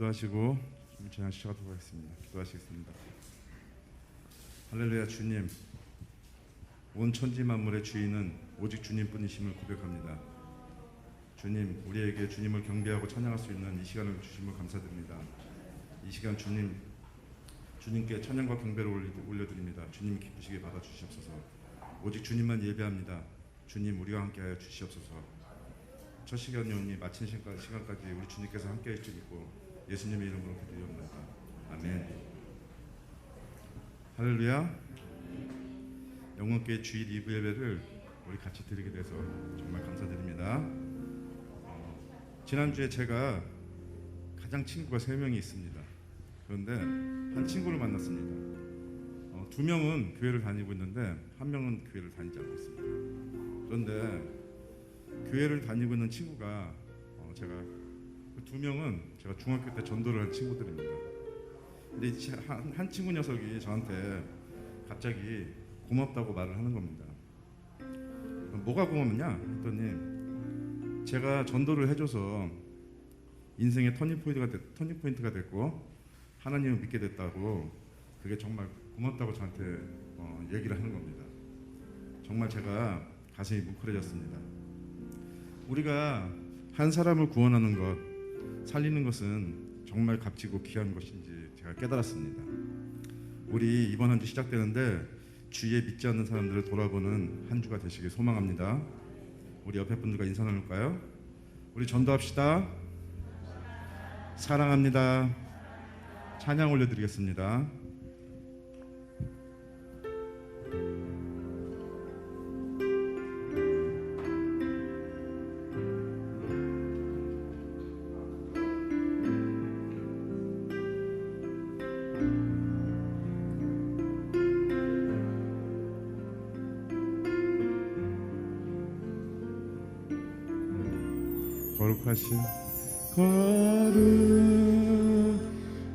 기도하시고 제가 시작하도록 하겠습니다. 기도하시겠습니다. 할렐루야. 주님, 온 천지 만물의 주인은 오직 주님뿐이심을 고백합니다. 주님, 우리에게 주님을 경배하고 찬양할 수 있는 이 시간을 주심을 감사드립니다. 이 시간 주님께 찬양과 경배를 올려드립니다. 주님 기쁘시게 받아주시옵소서. 오직 주님만 예배합니다. 주님, 우리와 함께하여 주시옵소서. 첫 시간이 마친 시간까지 우리 주님께서 함께해 주시고 예수님의 이름으로 기도드립니다. 아멘. 할렐루야. 영원교회 주일 2부 예배를 우리 같이 드리게 돼서 정말 감사드립니다. 지난주에 제가 가장 친구가 3명이 있습니다. 그런데 한 친구를 만났습니다. 2명은 교회를 다니고 있는데 1명은 교회를 다니지 않고 있습니다. 그런데 교회를 다니고 있는 친구가 제가 그 2명은 제가 중학교 때 전도를 한 친구들입니다. 근데 한 친구 녀석이 저한테 갑자기 고맙다고 말을 하는 겁니다. 뭐가 고맙냐 했더니 제가 전도를 해줘서 인생의 터닝포인트가 됐고 하나님을 믿게 됐다고, 그게 정말 고맙다고 저한테 얘기를 하는 겁니다. 정말 제가 가슴이 뭉클해졌습니다. 우리가 한 사람을 구원하는 것, 살리는 것은 정말 값지고 귀한 것인지 제가 깨달았습니다. 우리 이번 한 주 시작되는데 주위에 믿지 않는 사람들을 돌아보는 한 주가 되시길 소망합니다. 우리 옆에 분들과 인사 나눌까요? 우리 전도합시다. 사랑합니다. 찬양 올려드리겠습니다.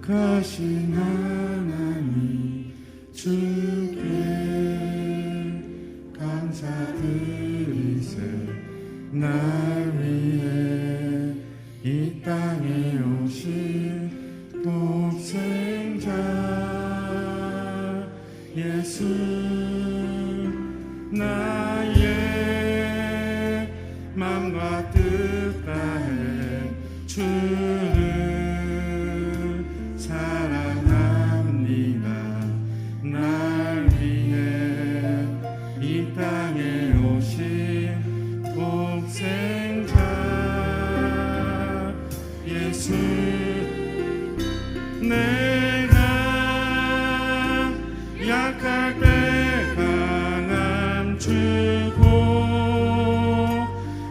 거룩하신 하나님, 주께 감사드리세. 날 위해 이 땅에 오신 독생자 예수, 나의 맘과 뜻 다해 주를 사랑합니다. 날 위해 이 땅에 오신 독생자 예수, 내가 약할 때 강함 주고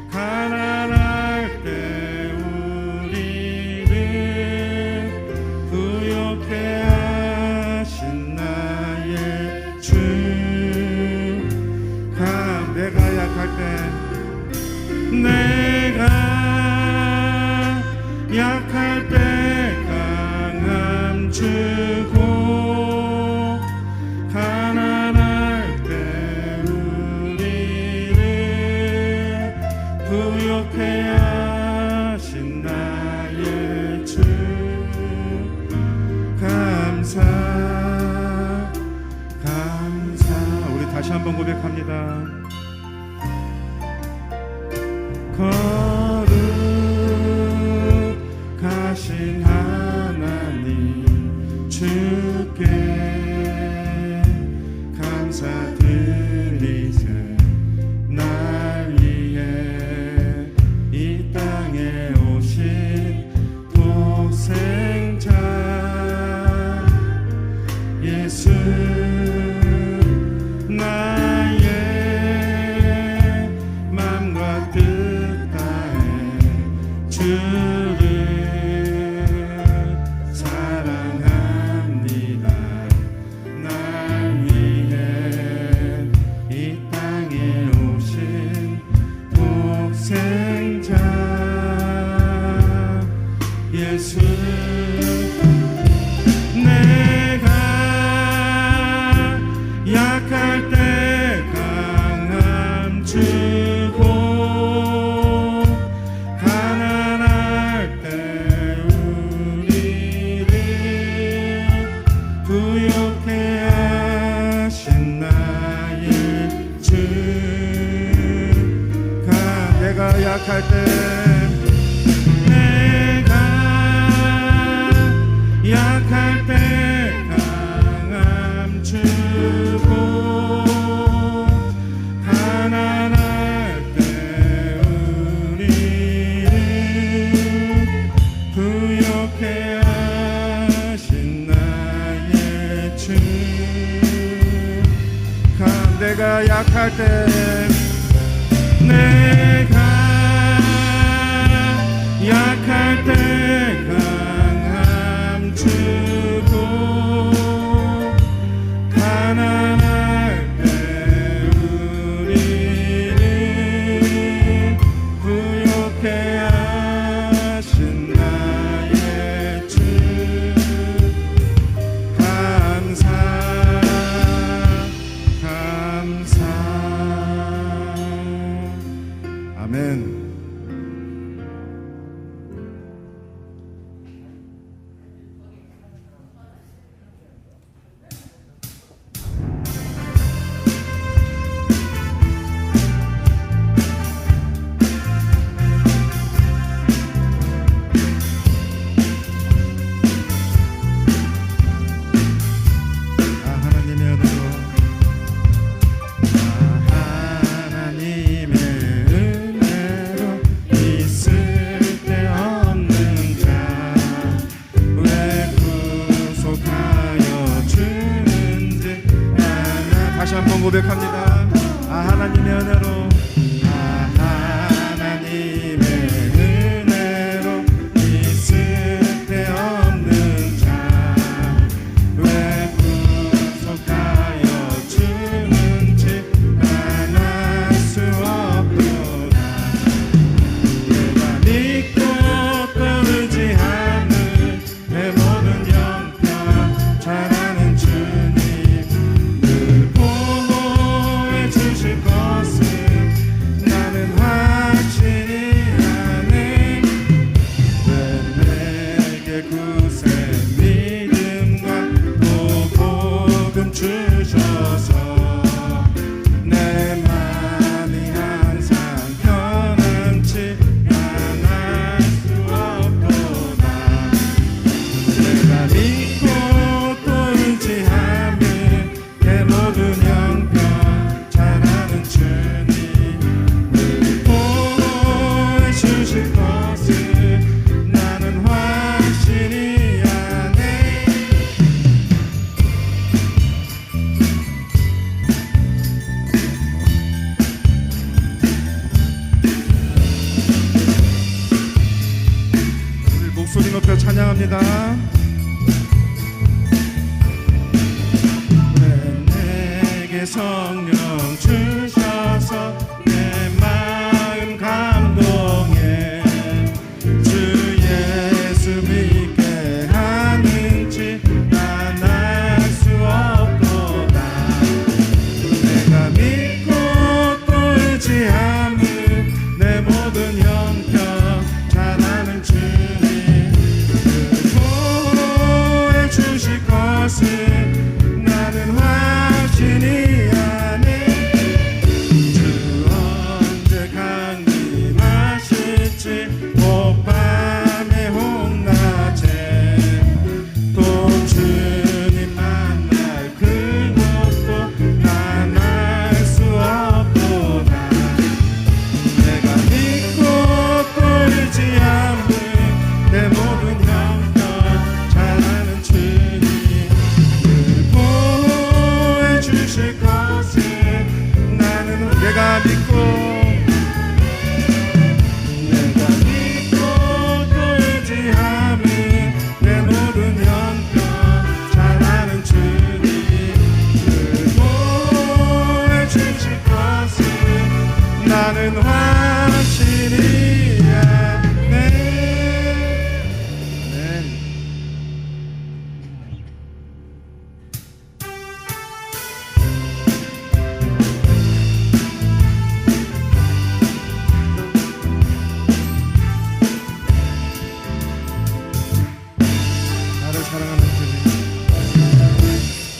가난할 때 우리를 부욕해 하신 나의 주, 내가 약할 때, 내가 약할 때 강함 주고 가난할 때 우리를 부욕해 하신 나의 주, 감사. 우리 다시 한번 고백합니다. 거룩하신 하나님, 주께 감사드리세. 날 위해 이 땅에 오신 독생자 예수, 나의 맘과 뜻 다 내가 약할 때 내가 약할 때 강함 주고 가난할 때 우리를 부욕해 하신 나의 주. 내가 약할 때 내가 약할 때 강함 주고 가난할 때 우리를 부욕해 하신 나의 주. 감사 아멘. 다시 한번 고백합니다. 하나님의 은혜로 하나님의 은혜로 있을 데 없는 자 왜 구속하여 주는지 난 알 수 없도다. 내가 믿고 또 의지하는 내 모든 영광 잘하는 주님 주실 것을 나는 확신히 아네. 왜 내게 구세 믿음과 또 복음 주셔서 내 맘이 항상 편안치 난 알 수 없도다. 내가 믿고 또 의지하며 내 모든 영광 잘하는 주님을 보여주실 것을 나는 확신히 아네. 우리 목소리 높여 찬양합니다. 성령 주셔서 내 마음 감동해 주 예수 믿게 하는지 난 알 수 없도다. 내가 믿고 또 의지함을 내 모든 형편 잘하는 주님 보호해 주실 것을 나는 확신히 내가 믿고 또 의지함을 내 모든 형편 잘하는 주님 보호해 주실 것을 나는 확실히 아네.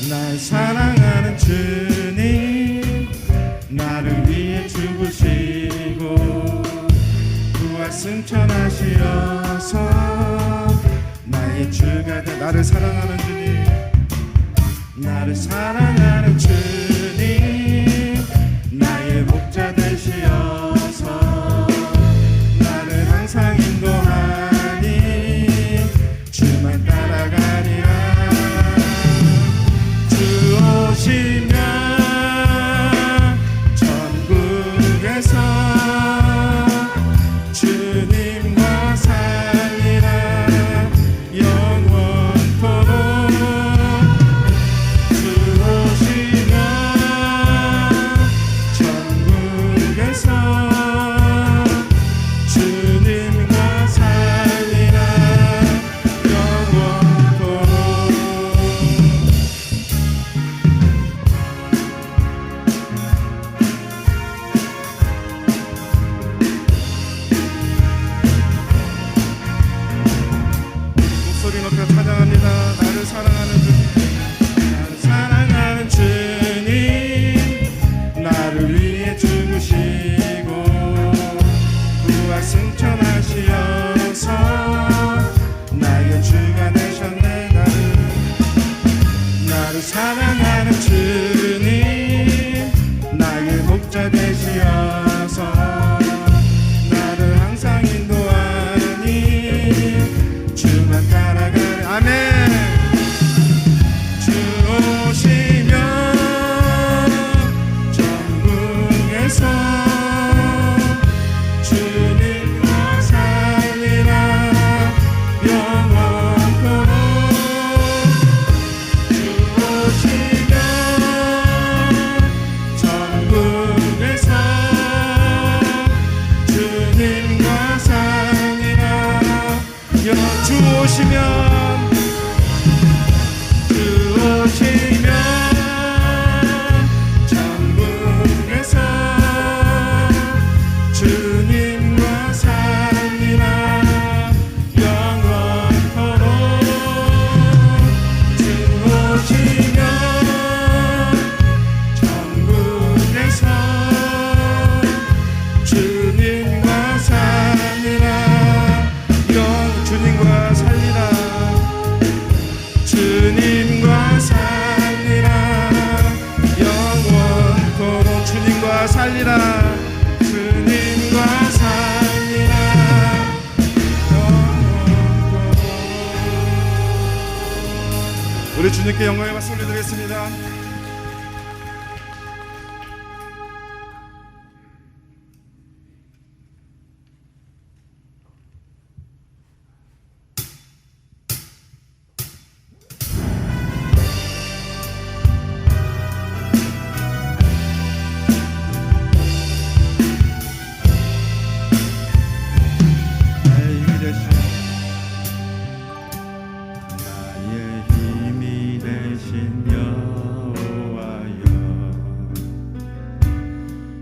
날 사랑하는 주님 나를 위해 죽으시고 되시어서 나의 주가 되 나를 사랑하는 주님, 나를 사랑하는 주님, 나의 목자 되시어서 나를 항상 인도하니 주만 따라가리라. 주 오시면 천국에서 주님과 살리라 영원토록. 주 오시면 천국에서 주님과 살리라 영원토록. 목소리 높여 찬양합니다. 나를 사랑하는 주님, 나를 사랑하는 주님, 나를 위해 죽으시고 부활 승천하시어서 나의 주가 되셨네. 나를 사랑하는 주님, 나의 목자 되시어서 나를 항상 인도하니 주만 따라가리. 아멘. 주 오시면 천국에서 주님과 살리라 영원토록. 주 오시면 천국에서 주님과 살리라. 주 오시면, 주 오시면 천국에서 주님과 살리라 영원토록. 주 오시면 천국에서 주님과 살리라 주님과 살리라. 주님과 살리라 영원토록. 주님과 살리라. 주님과 살리라 영원토록. 우리 주님께 영광의 박수 올려드리겠습니다.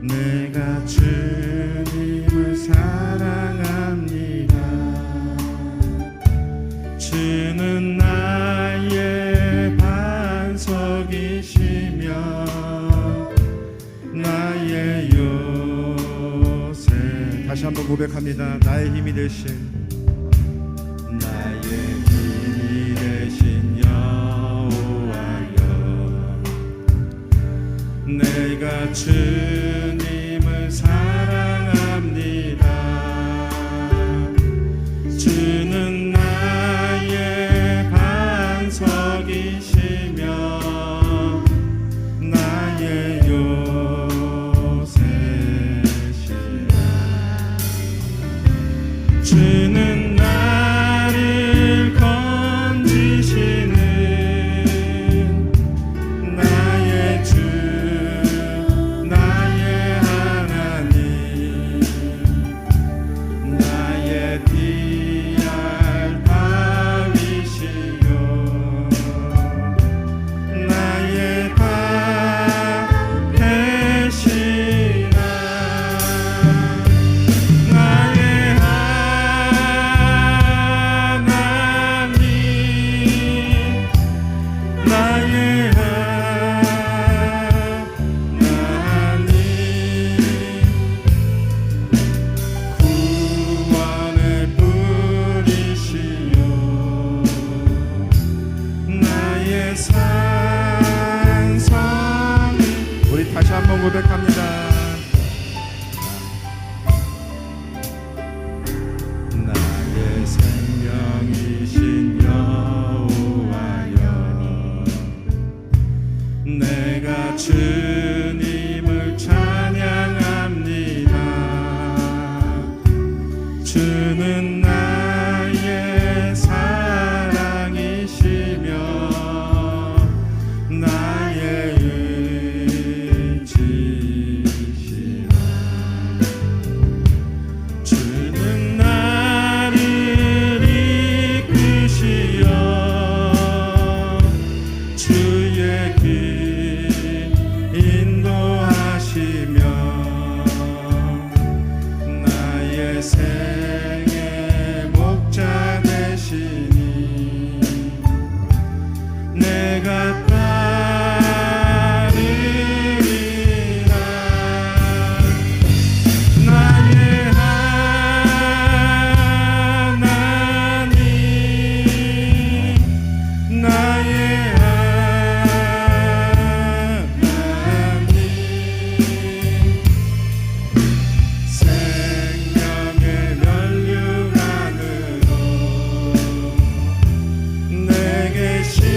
내가 주님을 사랑합니다. 주는 나의 반석이시며 나의 요새. 다시 한번 고백합니다. 나의 힘이 되신, 나의 힘이 되신 여호와여, 내가 주님을 사랑합니다. 주는 나의 반석이시며 나의 요새시라. 주는 나를 건지시는 나의 주, 나의 하나님, 나의 피할 바위시요, 나의 밥 되시나, 나의 주님을 찬양합니다. 주는 나의 사랑이시며 나의 의지시라. 주는 나를 이끄시어 주의 길 인도하시며 나의 생의 목자 되시니 내가 따르리라. 나의 하나님 나의 생명의 면류 안으로 내게 씌우소.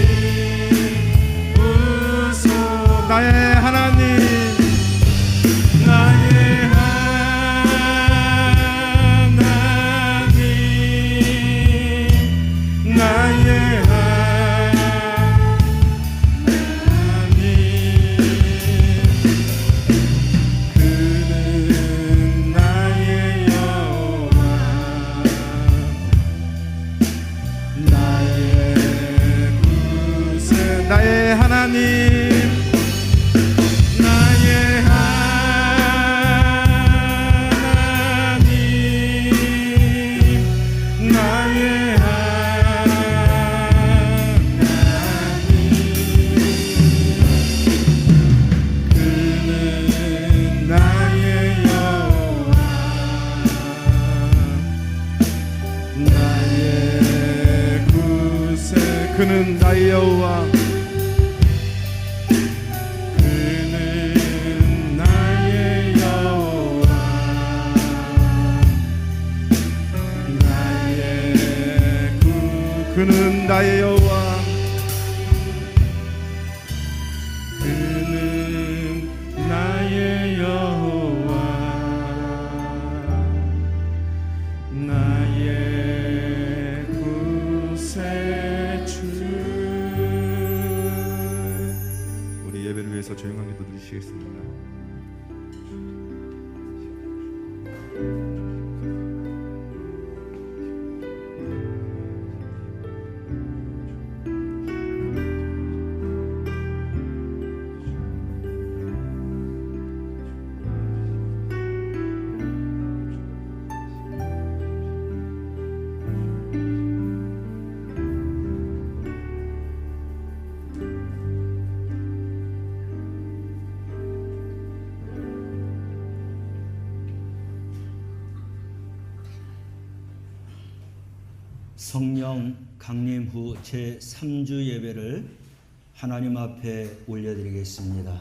나의 하나님 나의 하나님 나의 하나님 그는 나의 여호와 나의 구세 나의 하나님 나의 하나님 나의 하나님 그는 나의 여호와 나의 구세 그는 나의 여호와 그는 나의 여호와 나의 그는 나의 여호와 그는 나의 여호와 나의 구세주. 우리 예배를 위해서 조용한 기도 드리시겠습니다. 성령 강림 후 제3주 예배를 하나님 앞에 올려드리겠습니다.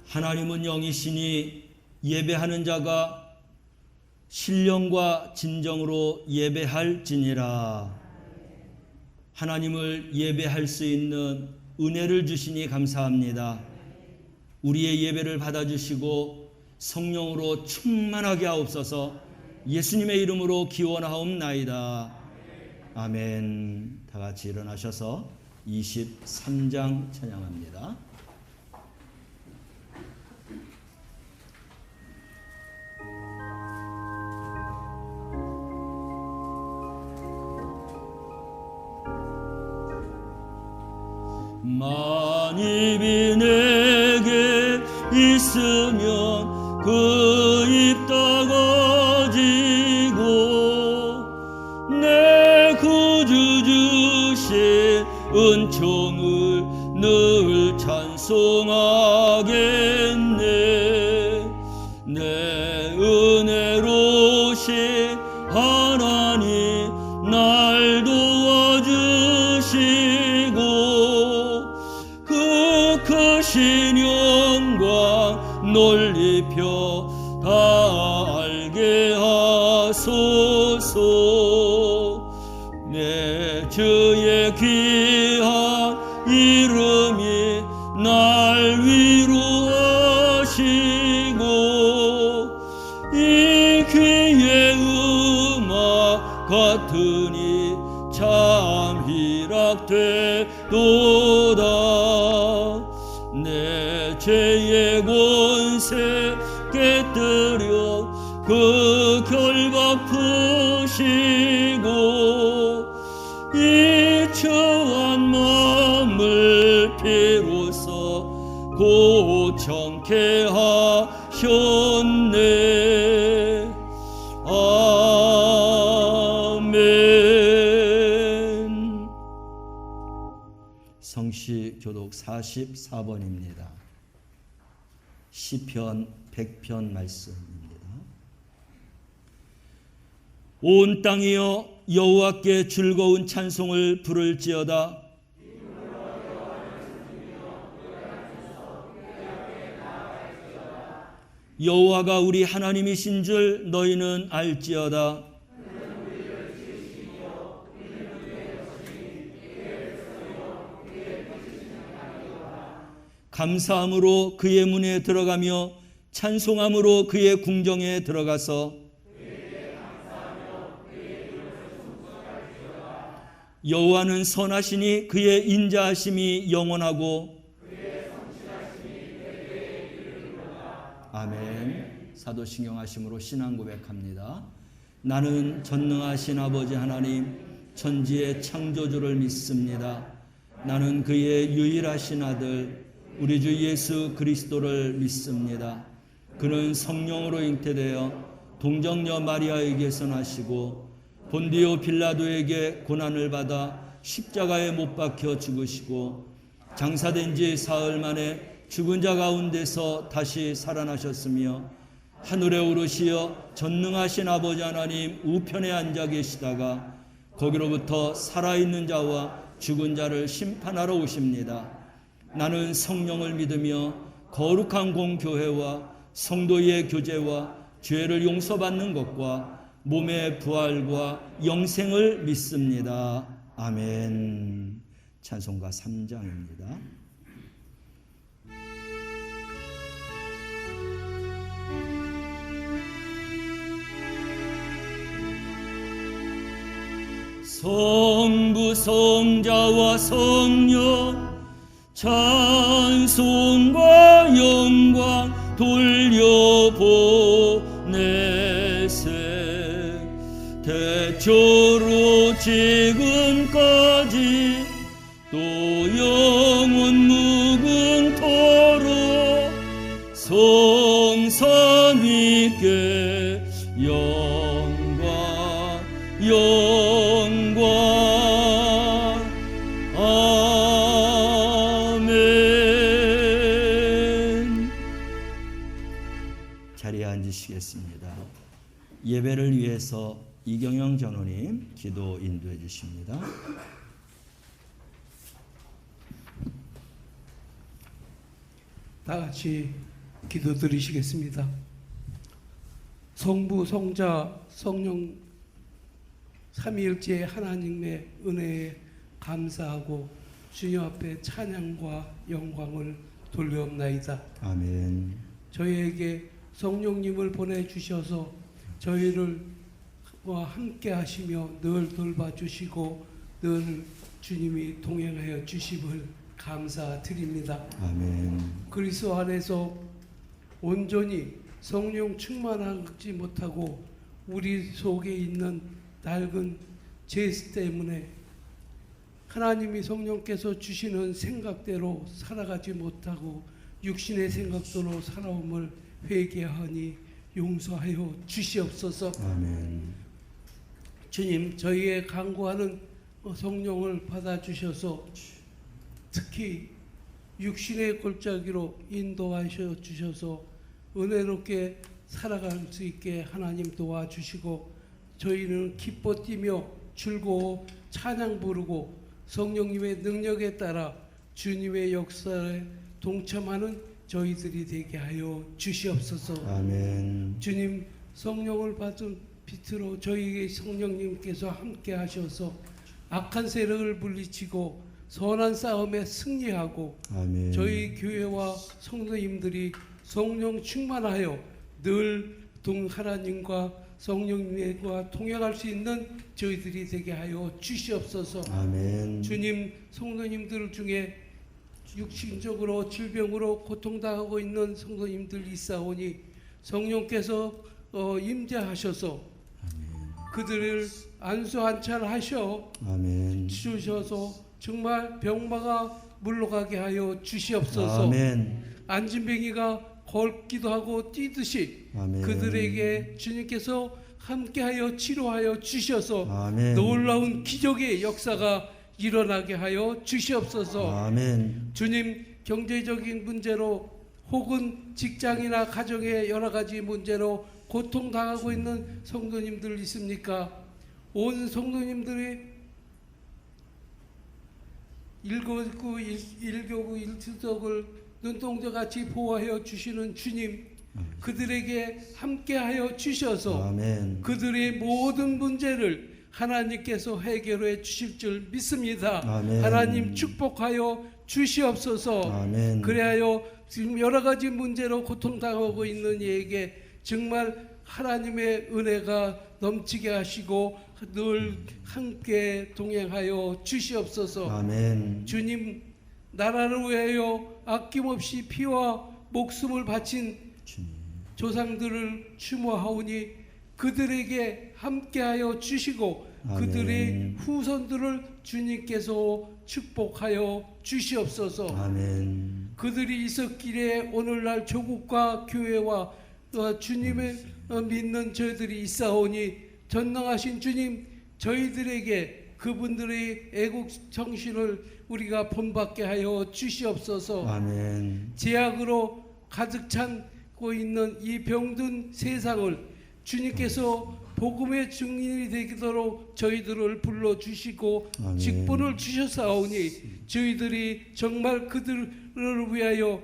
하나님은 영이시니 예배하는 자가 신령과 진정으로 예배할지니라. 하나님을 예배할 수 있는 은혜를 주시니 감사합니다. 우리의 예배를 받아주시고 성령으로 충만하게 하옵소서. 예수님의 이름으로 기원하옵나이다. 아멘. 다 같이 일어나셔서 23장 찬양합니다. 만입이 내게 있으면 그 입 떨어지고 내 구주 주신 내 은혜로우신 하나님 날 도와주시고 그 크신 영광 놀리펴 다 알게 하소서. 내 주의 귀한 이름이 날 위로하시고 이 귀의 음악 같으니 참 희락되도다. 내 죄의 권세 깨뜨려 그 결박 푸시고 이 처한 마음을 비로소 고청케 하셨네. 아멘. 성시 교독 44번입니다. 시편 100편 말씀입니다. 온 땅이여 여호와께 즐거운 찬송을 부를지어다. 여호와가 우리 하나님이신 줄 너희는 알지어다. 감사함으로 그의 문에 들어가며 찬송함으로 그의 궁정에 들어가서 여호와는 선하시니 그의 인자하심이 영원하고 아멘. 사도신경하심으로 신앙 고백합니다. 나는 전능하신 아버지 하나님 천지의 창조주를 믿습니다. 나는 그의 유일하신 아들 우리 주 예수 그리스도를 믿습니다. 그는 성령으로 잉태되어 동정녀 마리아에게서 나시고 본디오 빌라도에게 고난을 받아 십자가에 못 박혀 죽으시고 장사된 지 사흘 만에 죽은 자 가운데서 다시 살아나셨으며 하늘에 오르시어 전능하신 아버지 하나님 우편에 앉아 계시다가 거기로부터 살아있는 자와 죽은 자를 심판하러 오십니다. 나는 성령을 믿으며 거룩한 공교회와 성도의 교제와 죄를 용서받는 것과 몸의 부활과 영생을 믿습니다. 아멘. 찬송가 3장입니다. 성부 성자와 성령 찬송과 영광 돌려보내세. 대초로 지금까지 또 영원 무궁토록 성산 위께 영광 아멘. 자리에 앉으시겠습니다. 예배를 위해서 이경영 전우님 기도 인도해 주십니다. 다 같이 기도 드리시겠습니다. 성부, 성자, 성령 삼위일체 하나님의 은혜에 감사하고 주님 앞에 찬양과 영광을 돌려옵나이다. 아멘. 저희에게 성령님을 보내주셔서 저희를 함께 하시며 늘 돌봐주시고 늘 주님이 동행하여 주심을 감사드립니다. 아멘. 그리스도 안에서 온전히 성령 충만하지 못하고 우리 속에 있는 낡은 죄 때문에 하나님이 성령께서 주시는 생각대로 살아가지 못하고 육신의 생각대로 살아옴을 회개하니 용서하여 주시옵소서. 아멘. 주님, 저희의 간구하는 성령을 받아주셔서 특히 육신의 골짜기로 인도하셔 주셔서 은혜롭게 살아갈 수 있게 하나님 도와주시고 저희는 기뻐 뛰며 즐거워 찬양 부르고 성령님의 능력에 따라 주님의 역사에 동참하는 저희들이 되게 하여 주시옵소서. 아멘. 주님 성령을 받은 빛으로 저희에게 성령님께서 함께 하셔서 악한 세력을 물리치고 선한 싸움에 승리하고 아멘. 저희 교회와 성도님들이 성령 충만하여 늘 하나님과 성령님과 동행할 수 있는 저희들이 되게 하여 주시옵소서. 아멘. 주님 성도님들 중에 육신적으로 질병으로 고통당하고 있는 성도님들 있사오니 성령께서 임재하셔서 그들을 안수 안찰하셔 아멘. 주셔서 정말 병마가 물러가게 하여 주시옵소서. 아멘. 안진뱅이가 걷기도 하고 뛰듯이 아멘. 그들에게 주님께서 함께하여 치료하여 주셔서 아멘. 놀라운 기적의 역사가 일어나게 하여 주시옵소서. 아멘. 주님 경제적인 문제로 혹은 직장이나 가정의 여러 가지 문제로 고통당하고 있는 성도님들 있습니까? 온 성도님들이 일교구 일투덕을 눈동자같이 보호하여 주시는 주님, 그들에게 함께하여 주셔서 아멘. 그들의 모든 문제를 하나님께서 해결해 주실 줄 믿습니다. 아멘. 하나님 축복하여 주시옵소서. 아멘. 그래하여 지금 여러 가지 문제로 고통당하고 있는 이에게 정말 하나님의 은혜가 넘치게 하시고 늘 함께 동행하여 주시옵소서. 아멘. 주님 나라를 위하여 아낌없이 피와 목숨을 바친 주님. 조상들을 추모하오니 그들에게 함께하여 주시고 아멘. 그들의 후손들을 주님께서 축복하여 주시옵소서. 아멘. 그들이 있었기에 오늘날 조국과 교회와 주님을 믿는 저희들이 있사오니 전능하신 주님, 저희들에게 그분들의 애국 정신을 우리가 본받게 하여 주시옵소서. 아멘. 제약으로 가득 찬고 있는 이 병든 세상을 주님께서 복음의 증인이 되도록 저희들을 불러주시고 아멘. 직분을 주셨사오니 저희들이 정말 그들을 위하여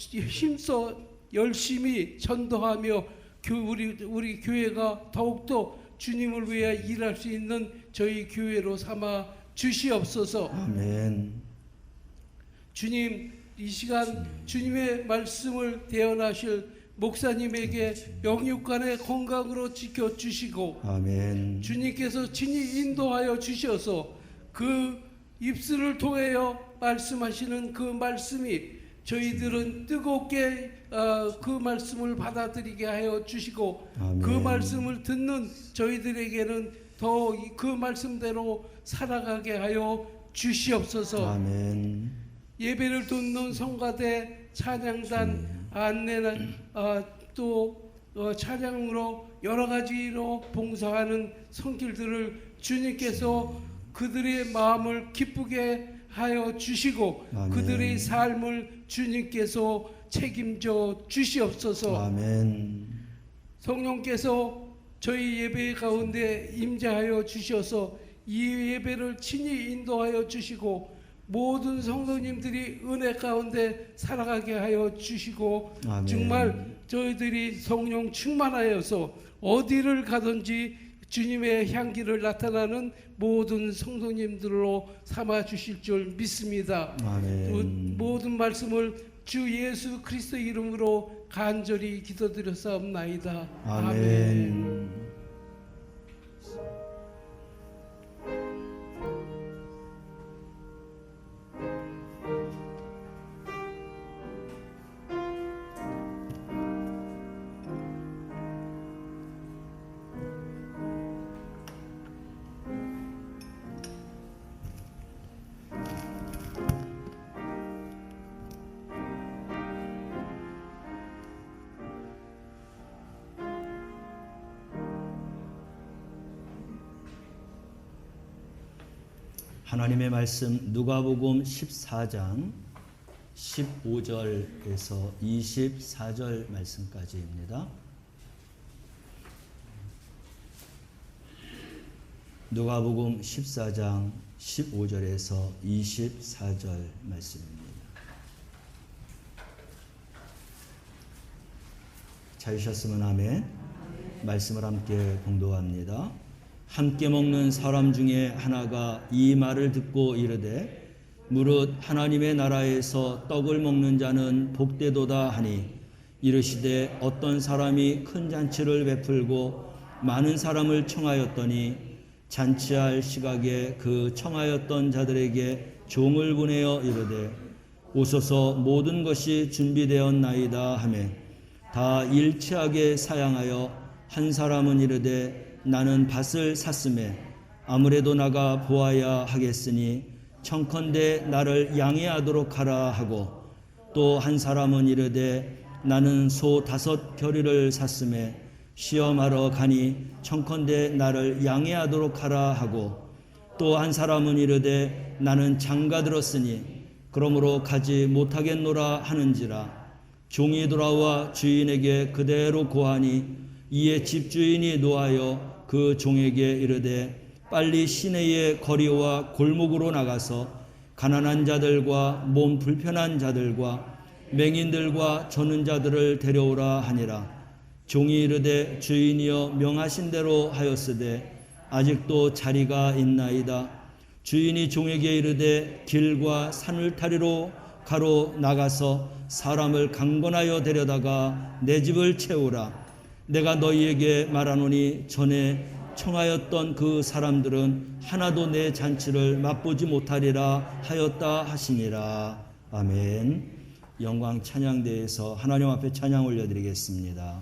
힘써 열심히 전도하며 우리 교회가 더욱더 주님을 위해 일할 수 있는 저희 교회로 삼아 주시옵소서. 아멘. 주님 이 시간 주님의 말씀을 대언하실 목사님에게 영육간의 건강으로 지켜주시고 아멘. 주님께서 친히 인도하여 주셔서 그 입술을 통하여 말씀하시는 그 말씀이 저희들은 뜨겁게 그 말씀을 받아들이게 하여 주시고 아멘. 그 말씀을 듣는 저희들에게는 더 그 말씀대로 살아가게 하여 주시옵소서. 아멘. 예배를 돕는 성가대 찬양단 안내는 또 찬양으로 여러 가지로 봉사하는 손길들을 주님께서 그들의 마음을 기쁘게 하여 주시고 아멘. 그들의 삶을 주님께서 책임져 주시옵소서. 아멘. 성령께서 저희 예배 가운데 임재하여 주셔서 이 예배를 친히 인도하여 주시고 모든 성도님들이 은혜 가운데 살아가게 하여 주시고 아멘. 정말 저희들이 성령 충만하여서 어디를 가든지 주님의 향기를 나타나는 모든 성도님들로 삼아 주실 줄 믿습니다. 아멘. 모든 말씀을 주 예수 그리스도 이름으로 간절히 기도드렸사옵나이다. 아멘. 하나님의 말씀 누가복음 14장 15절에서 24절 말씀까지입니다. 누가복음 14장 15절에서 24절 말씀입니다. 찾으셨으면 아멘. 말씀을 함께 봉독합니다. 함께 먹는 사람 중에 하나가 이 말을 듣고 이르되 무릇 하나님의 나라에서 떡을 먹는 자는 복되도다 하니 이르시되 어떤 사람이 큰 잔치를 베풀고 많은 사람을 청하였더니 잔치할 시각에 그 청하였던 자들에게 종을 보내어 이르되 오소서 모든 것이 준비되었나이다 하매 다 일치하게 사양하여 한 사람은 이르되 나는 밭을 샀음에 아무래도 나가 보아야 하겠으니 청컨대 나를 양해하도록 하라 하고 또 한 사람은 이르되 나는 소 5 겨리를 샀음에 시험하러 가니 청컨대 나를 양해하도록 하라 하고 또 한 사람은 이르되 나는 장가 들었으니 그러므로 가지 못하겠노라 하는지라 종이 돌아와 주인에게 그대로 고하니 이에 집주인이 노하여 그 종에게 이르되 빨리 시내의 거리와 골목으로 나가서 가난한 자들과 몸 불편한 자들과 맹인들과 저는 자들을 데려오라 하니라. 종이 이르되 주인이여 명하신 대로 하였으되 아직도 자리가 있나이다. 주인이 종에게 이르되 길과 산울타리로 가로 나가서 사람을 강권하여 데려다가 내 집을 채우라. 내가 너희에게 말하노니 전에 청하였던 그 사람들은 하나도 내 잔치를 맛보지 못하리라 하였다 하시니라. 아멘. 영광 찬양대에서 하나님 앞에 찬양 올려드리겠습니다.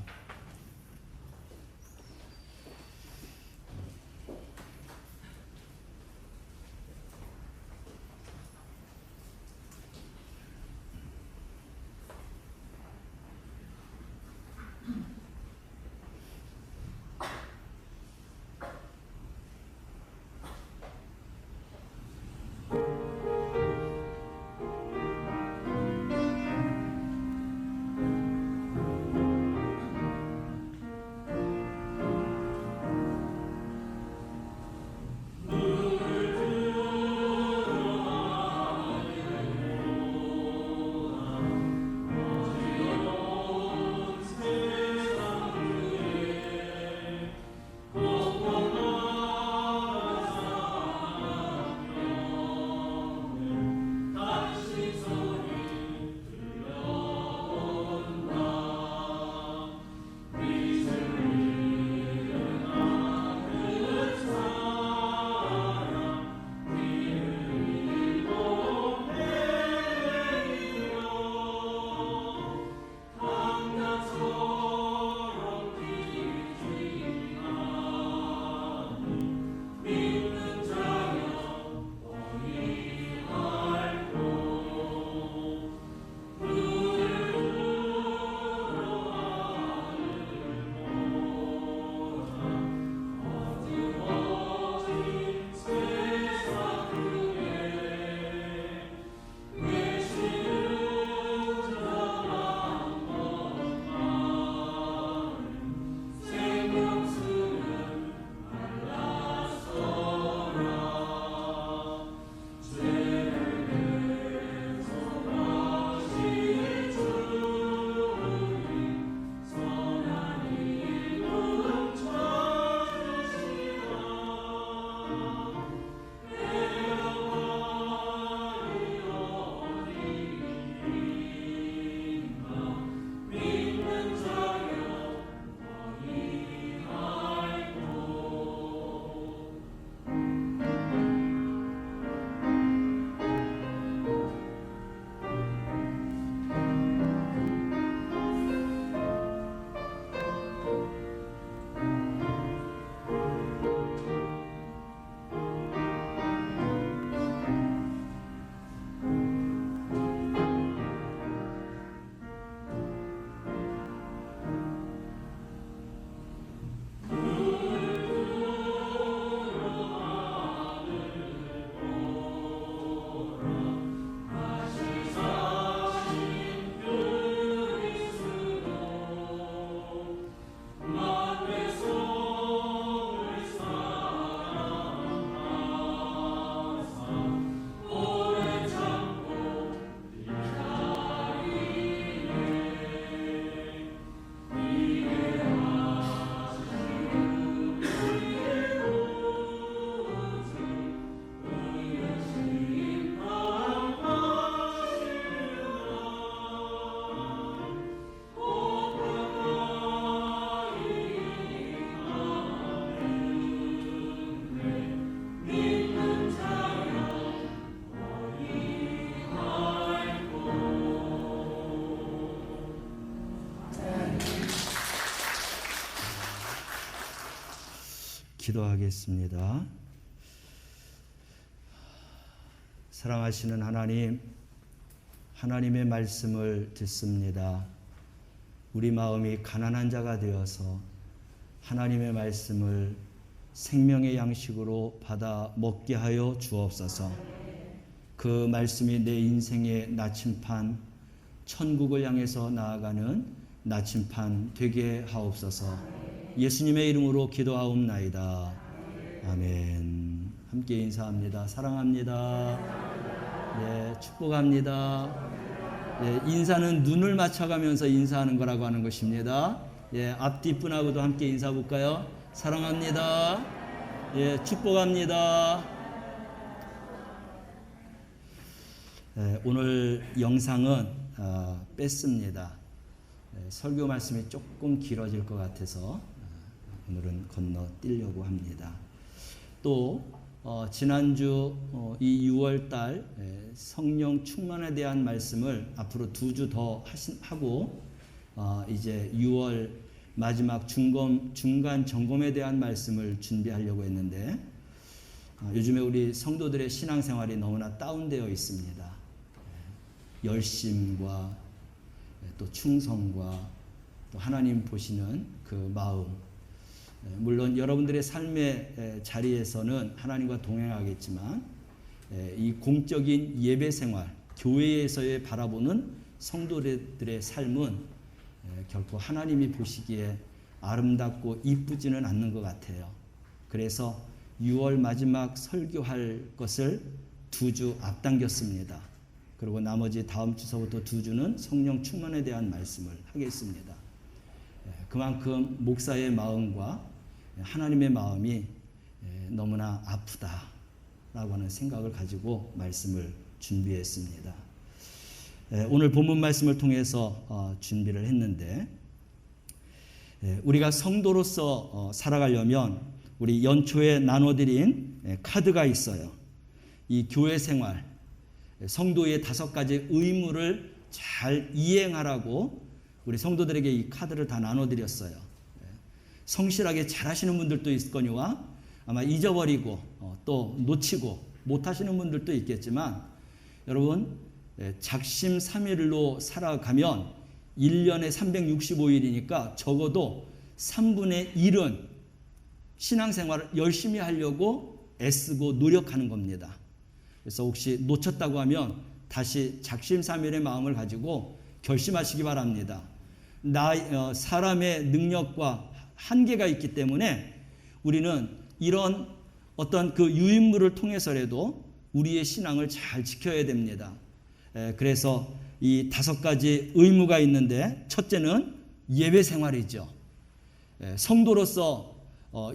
기도하겠습니다. 사랑하시는 하나님, 하나님의 말씀을 듣습니다. 우리 마음이 가난한 자가 되어서 하나님의 말씀을 생명의 양식으로 받아 먹게 하여 주옵소서. 그 말씀이 내 인생의 나침판, 천국을 향해서 나아가는 나침판 되게 하옵소서. 예수님의 이름으로 기도하옵나이다. 아멘. 함께 인사합니다. 사랑합니다. 네, 축복합니다. 네, 인사는 눈을 맞춰가면서 인사하는 거라고 하는 것입니다. 예, 앞뒤분하고도 함께 인사 볼까요? 사랑합니다. 예, 축복합니다. 오늘 영상은 뺐습니다. 설교 말씀이 조금 길어질 것 같아서 오늘은 건너뛰려고 합니다. 또 지난주 이 6월달 성령 충만에 대한 말씀을 앞으로 2주 더 하고 이제 6월 마지막 중간 점검에 대한 말씀을 준비하려고 했는데 요즘에 우리 성도들의 신앙생활이 너무나 다운되어 있습니다. 열심과 또 충성과 또 하나님 보시는 그 마음, 물론 여러분들의 삶의 자리에서는 하나님과 동행하겠지만 이 공적인 예배 생활, 교회에서의 바라보는 성도들의 삶은 결코 하나님이 보시기에 아름답고 이쁘지는 않는 것 같아요. 그래서 6월 마지막 설교할 것을 2주 앞당겼습니다. 그리고 나머지 다음 주서부터 2주는 성령 충만에 대한 말씀을 하겠습니다. 그만큼 목사의 마음과 하나님의 마음이 너무나 아프다라고 하는 생각을 가지고 말씀을 준비했습니다. 오늘 본문 말씀을 통해서 준비를 했는데 우리가 성도로서 살아가려면 우리 연초에 나눠드린 카드가 있어요. 이 교회 생활, 성도의 5가지 의무를 잘 이행하라고 우리 성도들에게 이 카드를 다 나눠드렸어요. 성실하게 잘하시는 분들도 있거니와 아마 잊어버리고 또 놓치고 못하시는 분들도 있겠지만 여러분 작심삼일로 살아가면 1년에 365일이니까 적어도 3분의 1은 신앙생활을 열심히 하려고 애쓰고 노력하는 겁니다. 그래서 혹시 놓쳤다고 하면 다시 작심삼일의 마음을 가지고 결심하시기 바랍니다. 사람의 능력과 한계가 있기 때문에 우리는 이런 어떤 그 유인물을 통해서라도 우리의 신앙을 잘 지켜야 됩니다. 그래서 이 5가지 의무가 있는데 첫째는 예배 생활이죠. 성도로서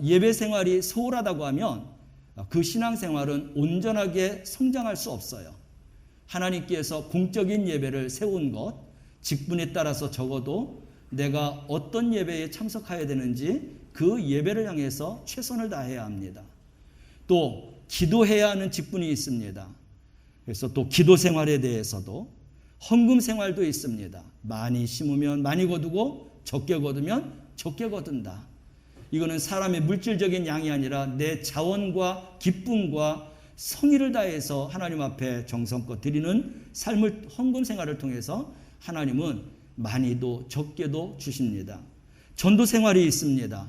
예배 생활이 소홀하다고 하면 그 신앙 생활은 온전하게 성장할 수 없어요. 하나님께서 공적인 예배를 세운 것, 직분에 따라서 적어도 내가 어떤 예배에 참석해야 되는지 그 예배를 향해서 최선을 다해야 합니다. 또 기도해야 하는 직분이 있습니다. 그래서 또 기도 생활에 대해서도 헌금 생활도 있습니다. 많이 심으면 많이 거두고 적게 거두면 적게 거둔다. 이거는 사람의 물질적인 양이 아니라 내 자원과 기쁨과 성의를 다해서 하나님 앞에 정성껏 드리는 삶을 헌금 생활을 통해서 하나님은 많이도 적게도 주십니다. 전도 생활이 있습니다.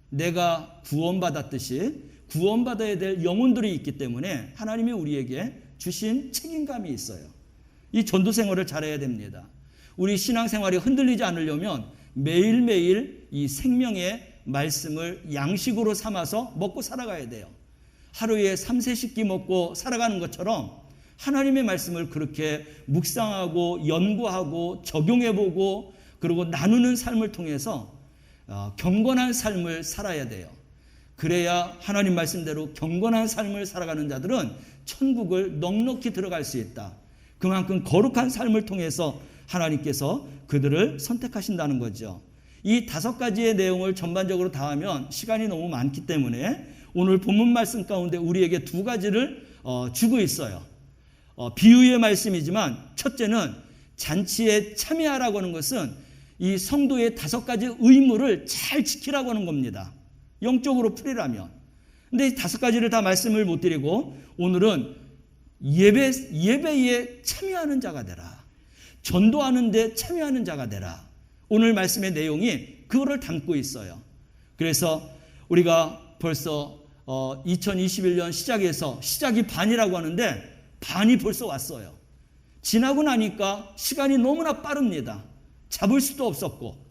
내가 구원받았듯이 구원받아야 될 영혼들이 있기 때문에 하나님이 우리에게 주신 책임감이 있어요. 이 전도 생활을 잘해야 됩니다. 우리 신앙생활이 흔들리지 않으려면 매일매일 이 생명의 말씀을 양식으로 삼아서 먹고 살아가야 돼요. 하루에 3-4끼 먹고 살아가는 것처럼 하나님의 말씀을 그렇게 묵상하고 연구하고 적용해보고 그리고 나누는 삶을 통해서 경건한 삶을 살아야 돼요. 그래야 하나님 말씀대로 경건한 삶을 살아가는 자들은 천국을 넉넉히 들어갈 수 있다. 그만큼 거룩한 삶을 통해서 하나님께서 그들을 선택하신다는 거죠. 이 5가지의 내용을 전반적으로 다 하면 시간이 너무 많기 때문에 오늘 본문 말씀 가운데 우리에게 2가지를 주고 있어요. 비유의 말씀이지만 첫째는 잔치에 참여하라고 하는 것은 이 성도의 5가지 의무를 잘 지키라고 하는 겁니다. 영적으로 풀이라면 근데 이 5가지를 다 말씀을 못 드리고 오늘은 예배에 참여하는 자가 되라. 전도하는 데 참여하는 자가 되라. 오늘 말씀의 내용이 그거를 담고 있어요. 그래서 우리가 벌써 2021년 시작이 반이라고 하는데 반이 벌써 왔어요. 지나고 나니까 시간이 너무나 빠릅니다. 잡을 수도 없었고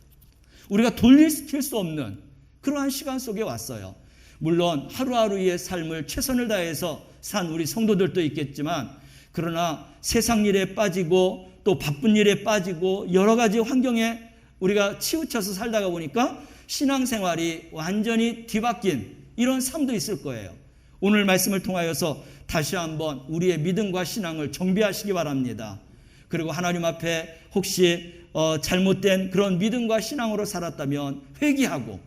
우리가 돌이킬 수 없는 그러한 시간 속에 왔어요. 물론 하루하루의 삶을 최선을 다해서 산 우리 성도들도 있겠지만 그러나 세상 일에 빠지고 또 바쁜 일에 빠지고 여러 가지 환경에 우리가 치우쳐서 살다가 보니까 신앙생활이 완전히 뒤바뀐 이런 삶도 있을 거예요. 오늘 말씀을 통하여서 다시 한번 우리의 믿음과 신앙을 정비하시기 바랍니다. 그리고 하나님 앞에 혹시 잘못된 그런 믿음과 신앙으로 살았다면 회개하고,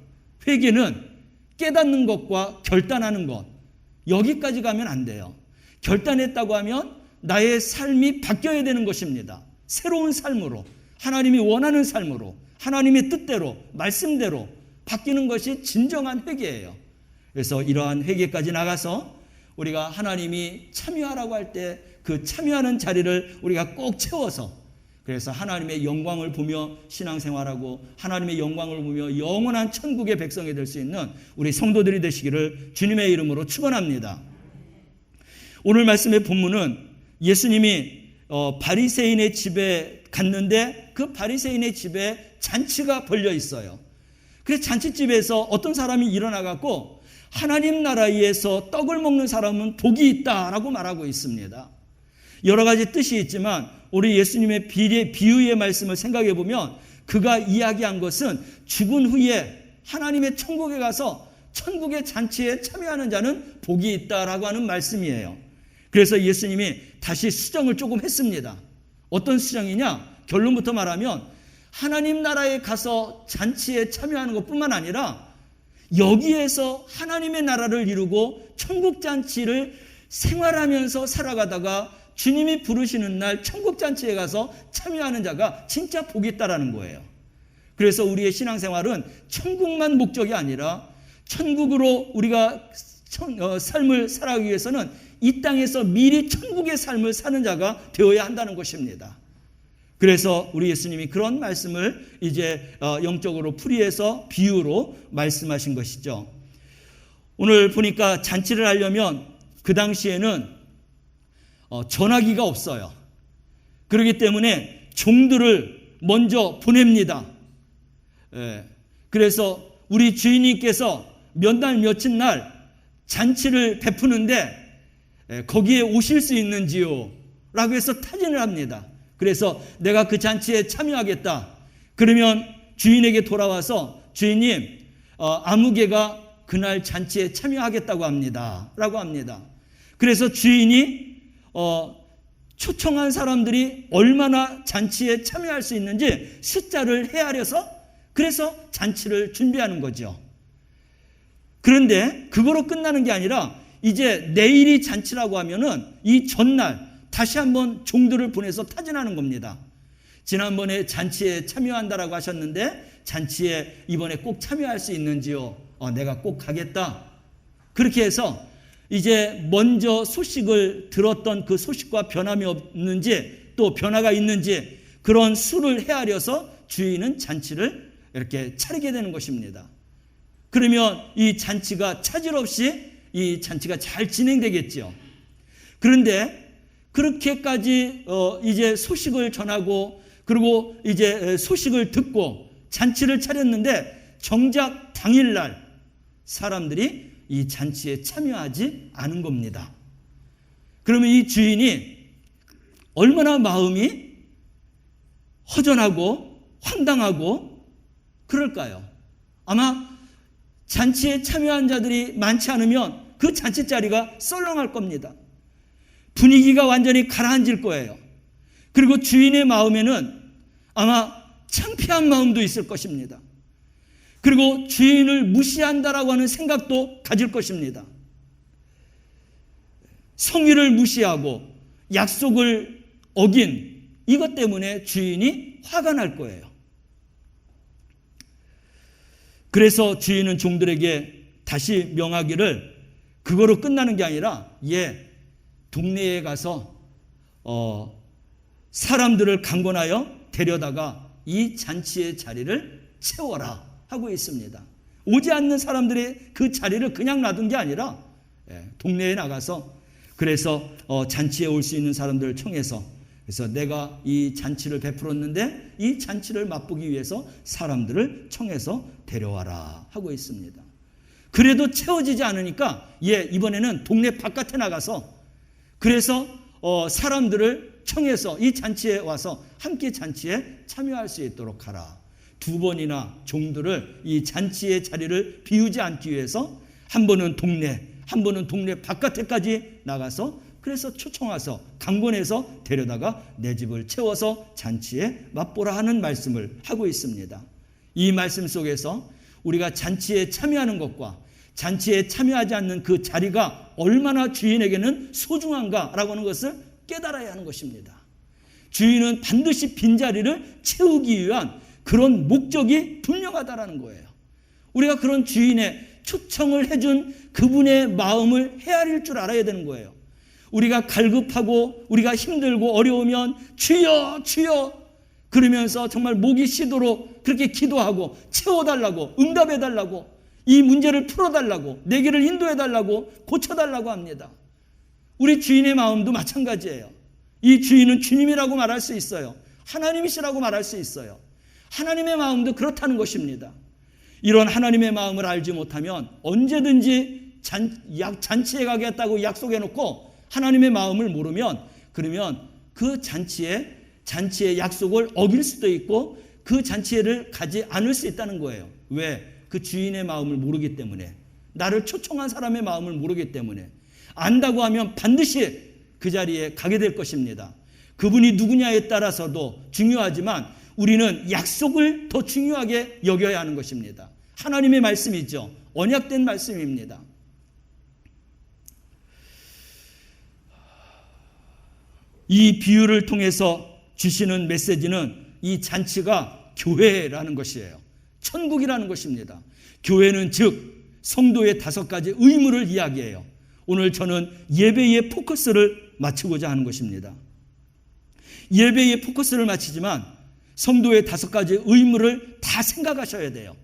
회개는 깨닫는 것과 결단하는 것, 여기까지 가면 안 돼요. 결단했다고 하면 나의 삶이 바뀌어야 되는 것입니다. 새로운 삶으로, 하나님이 원하는 삶으로, 하나님의 뜻대로, 말씀대로 바뀌는 것이 진정한 회개예요. 그래서 이러한 회개까지 나가서 우리가 하나님이 참여하라고 할 때 그 참여하는 자리를 우리가 꼭 채워서, 그래서 하나님의 영광을 보며 신앙생활하고 하나님의 영광을 보며 영원한 천국의 백성이 될 수 있는 우리 성도들이 되시기를 주님의 이름으로 축원합니다. 오늘 말씀의 본문은 예수님이 바리새인의 집에 갔는데 그 바리새인의 집에 잔치가 벌려 있어요. 그래서 잔치집에서 어떤 사람이 일어나갖고 하나님 나라에서 떡을 먹는 사람은 복이 있다라고 말하고 있습니다. 여러 가지 뜻이 있지만 우리 예수님의 비유의 말씀을 생각해 보면 그가 이야기한 것은 죽은 후에 하나님의 천국에 가서 천국의 잔치에 참여하는 자는 복이 있다라고 하는 말씀이에요. 그래서 예수님이 다시 수정을 조금 했습니다. 어떤 수정이냐? 결론부터 말하면 하나님 나라에 가서 잔치에 참여하는 것뿐만 아니라 여기에서 하나님의 나라를 이루고 천국 잔치를 생활하면서 살아가다가 주님이 부르시는 날 천국 잔치에 가서 참여하는 자가 진짜 복이 있다라는 거예요. 그래서 우리의 신앙생활은 천국만 목적이 아니라 천국으로 우리가 삶을 살아가기 위해서는 이 땅에서 미리 천국의 삶을 사는 자가 되어야 한다는 것입니다. 그래서 우리 예수님이 그런 말씀을 이제 영적으로 풀이해서 비유로 말씀하신 것이죠. 오늘 보니까 잔치를 하려면 그 당시에는 전화기가 없어요. 그렇기 때문에 종들을 먼저 보냅니다. 그래서 우리 주인님께서 몇 날 며칠 날 잔치를 베푸는데 거기에 오실 수 있는지요? 라고 해서 타진을 합니다. 그래서 내가 그 잔치에 참여하겠다. 그러면 주인에게 돌아와서 주인님, 아무개가 그날 잔치에 참여하겠다고 합니다. 라고 합니다. 그래서 주인이 초청한 사람들이 얼마나 잔치에 참여할 수 있는지 숫자를 헤아려서 그래서 잔치를 준비하는 거죠. 그런데 그거로 끝나는 게 아니라 이제 내일이 잔치라고 하면은 이 전날 다시 한번 종들을 보내서 타진하는 겁니다. 지난번에 잔치에 참여한다라고 하셨는데 잔치에 이번에 꼭 참여할 수 있는지요? 내가 꼭 가겠다. 그렇게 해서 이제 먼저 소식을 들었던 그 소식과 변함이 없는지 또 변화가 있는지 그런 수를 헤아려서 주인은 잔치를 이렇게 차리게 되는 것입니다. 그러면 이 잔치가 차질 없이 이 잔치가 잘 진행되겠죠. 그런데 그렇게까지 이제 소식을 전하고 그리고 이제 소식을 듣고 잔치를 차렸는데 정작 당일날 사람들이 이 잔치에 참여하지 않은 겁니다. 그러면 이 주인이 얼마나 마음이 허전하고 황당하고 그럴까요? 아마 잔치에 참여한 자들이 많지 않으면 그 잔치 자리가 썰렁할 겁니다. 분위기가 완전히 가라앉을 거예요. 그리고 주인의 마음에는 아마 창피한 마음도 있을 것입니다. 그리고 주인을 무시한다라고 하는 생각도 가질 것입니다. 성의를 무시하고 약속을 어긴 이것 때문에 주인이 화가 날 거예요. 그래서 주인은 종들에게 다시 명하기를 그거로 끝나는 게 아니라 동네에 가서 사람들을 강권하여 데려다가 이 잔치의 자리를 채워라 하고 있습니다. 오지 않는 사람들의 그 자리를 그냥 놔둔 게 아니라 동네에 나가서 그래서 잔치에 올 수 있는 사람들을 청해서 그래서 내가 이 잔치를 베풀었는데 이 잔치를 맛보기 위해서 사람들을 청해서 데려와라 하고 있습니다. 그래도 채워지지 않으니까 이번에는 동네 바깥에 나가서 그래서 사람들을 청해서 이 잔치에 와서 함께 잔치에 참여할 수 있도록 하라. 2번이나 종들을 이 잔치의 자리를 비우지 않기 위해서 한 번은 동네 바깥에까지 나가서 그래서 초청해서 강권해서 데려다가 내 집을 채워서 잔치에 맛보라 하는 말씀을 하고 있습니다. 이 말씀 속에서 우리가 잔치에 참여하는 것과 잔치에 참여하지 않는 그 자리가 얼마나 주인에게는 소중한가라고 하는 것을 깨달아야 하는 것입니다. 주인은 반드시 빈자리를 채우기 위한 그런 목적이 분명하다라는 거예요. 우리가 그런 주인의 초청을 해준 그분의 마음을 헤아릴 줄 알아야 되는 거예요. 우리가 갈급하고 우리가 힘들고 어려우면 주여 주여 그러면서 정말 목이 쉬도록 그렇게 기도하고 채워달라고 응답해달라고 이 문제를 풀어달라고 내 길을 인도해달라고 고쳐달라고 합니다. 우리 주인의 마음도 마찬가지예요. 이 주인은 주님이라고 말할 수 있어요. 하나님이시라고 말할 수 있어요. 하나님의 마음도 그렇다는 것입니다. 이런 하나님의 마음을 알지 못하면 언제든지 잔치에 가겠다고 약속해놓고 하나님의 마음을 모르면 그러면 그 잔치의 약속을 어길 수도 있고 그 잔치를 가지 않을 수 있다는 거예요. 왜? 그 주인의 마음을 모르기 때문에 나를 초청한 사람의 마음을 모르기 때문에 안다고 하면 반드시 그 자리에 가게 될 것입니다. 그분이 누구냐에 따라서도 중요하지만 우리는 약속을 더 중요하게 여겨야 하는 것입니다. 하나님의 말씀이죠. 언약된 말씀입니다. 이 비유를 통해서 주시는 메시지는 이 잔치가 교회라는 것이에요. 천국이라는 것입니다. 교회는 즉 성도의 5가지 의무를 이야기해요. 오늘 저는 예배의 포커스를 맞추고자 하는 것입니다. 예배의 포커스를 맞추지만 성도의 5가지 의무를 다 생각하셔야 돼요.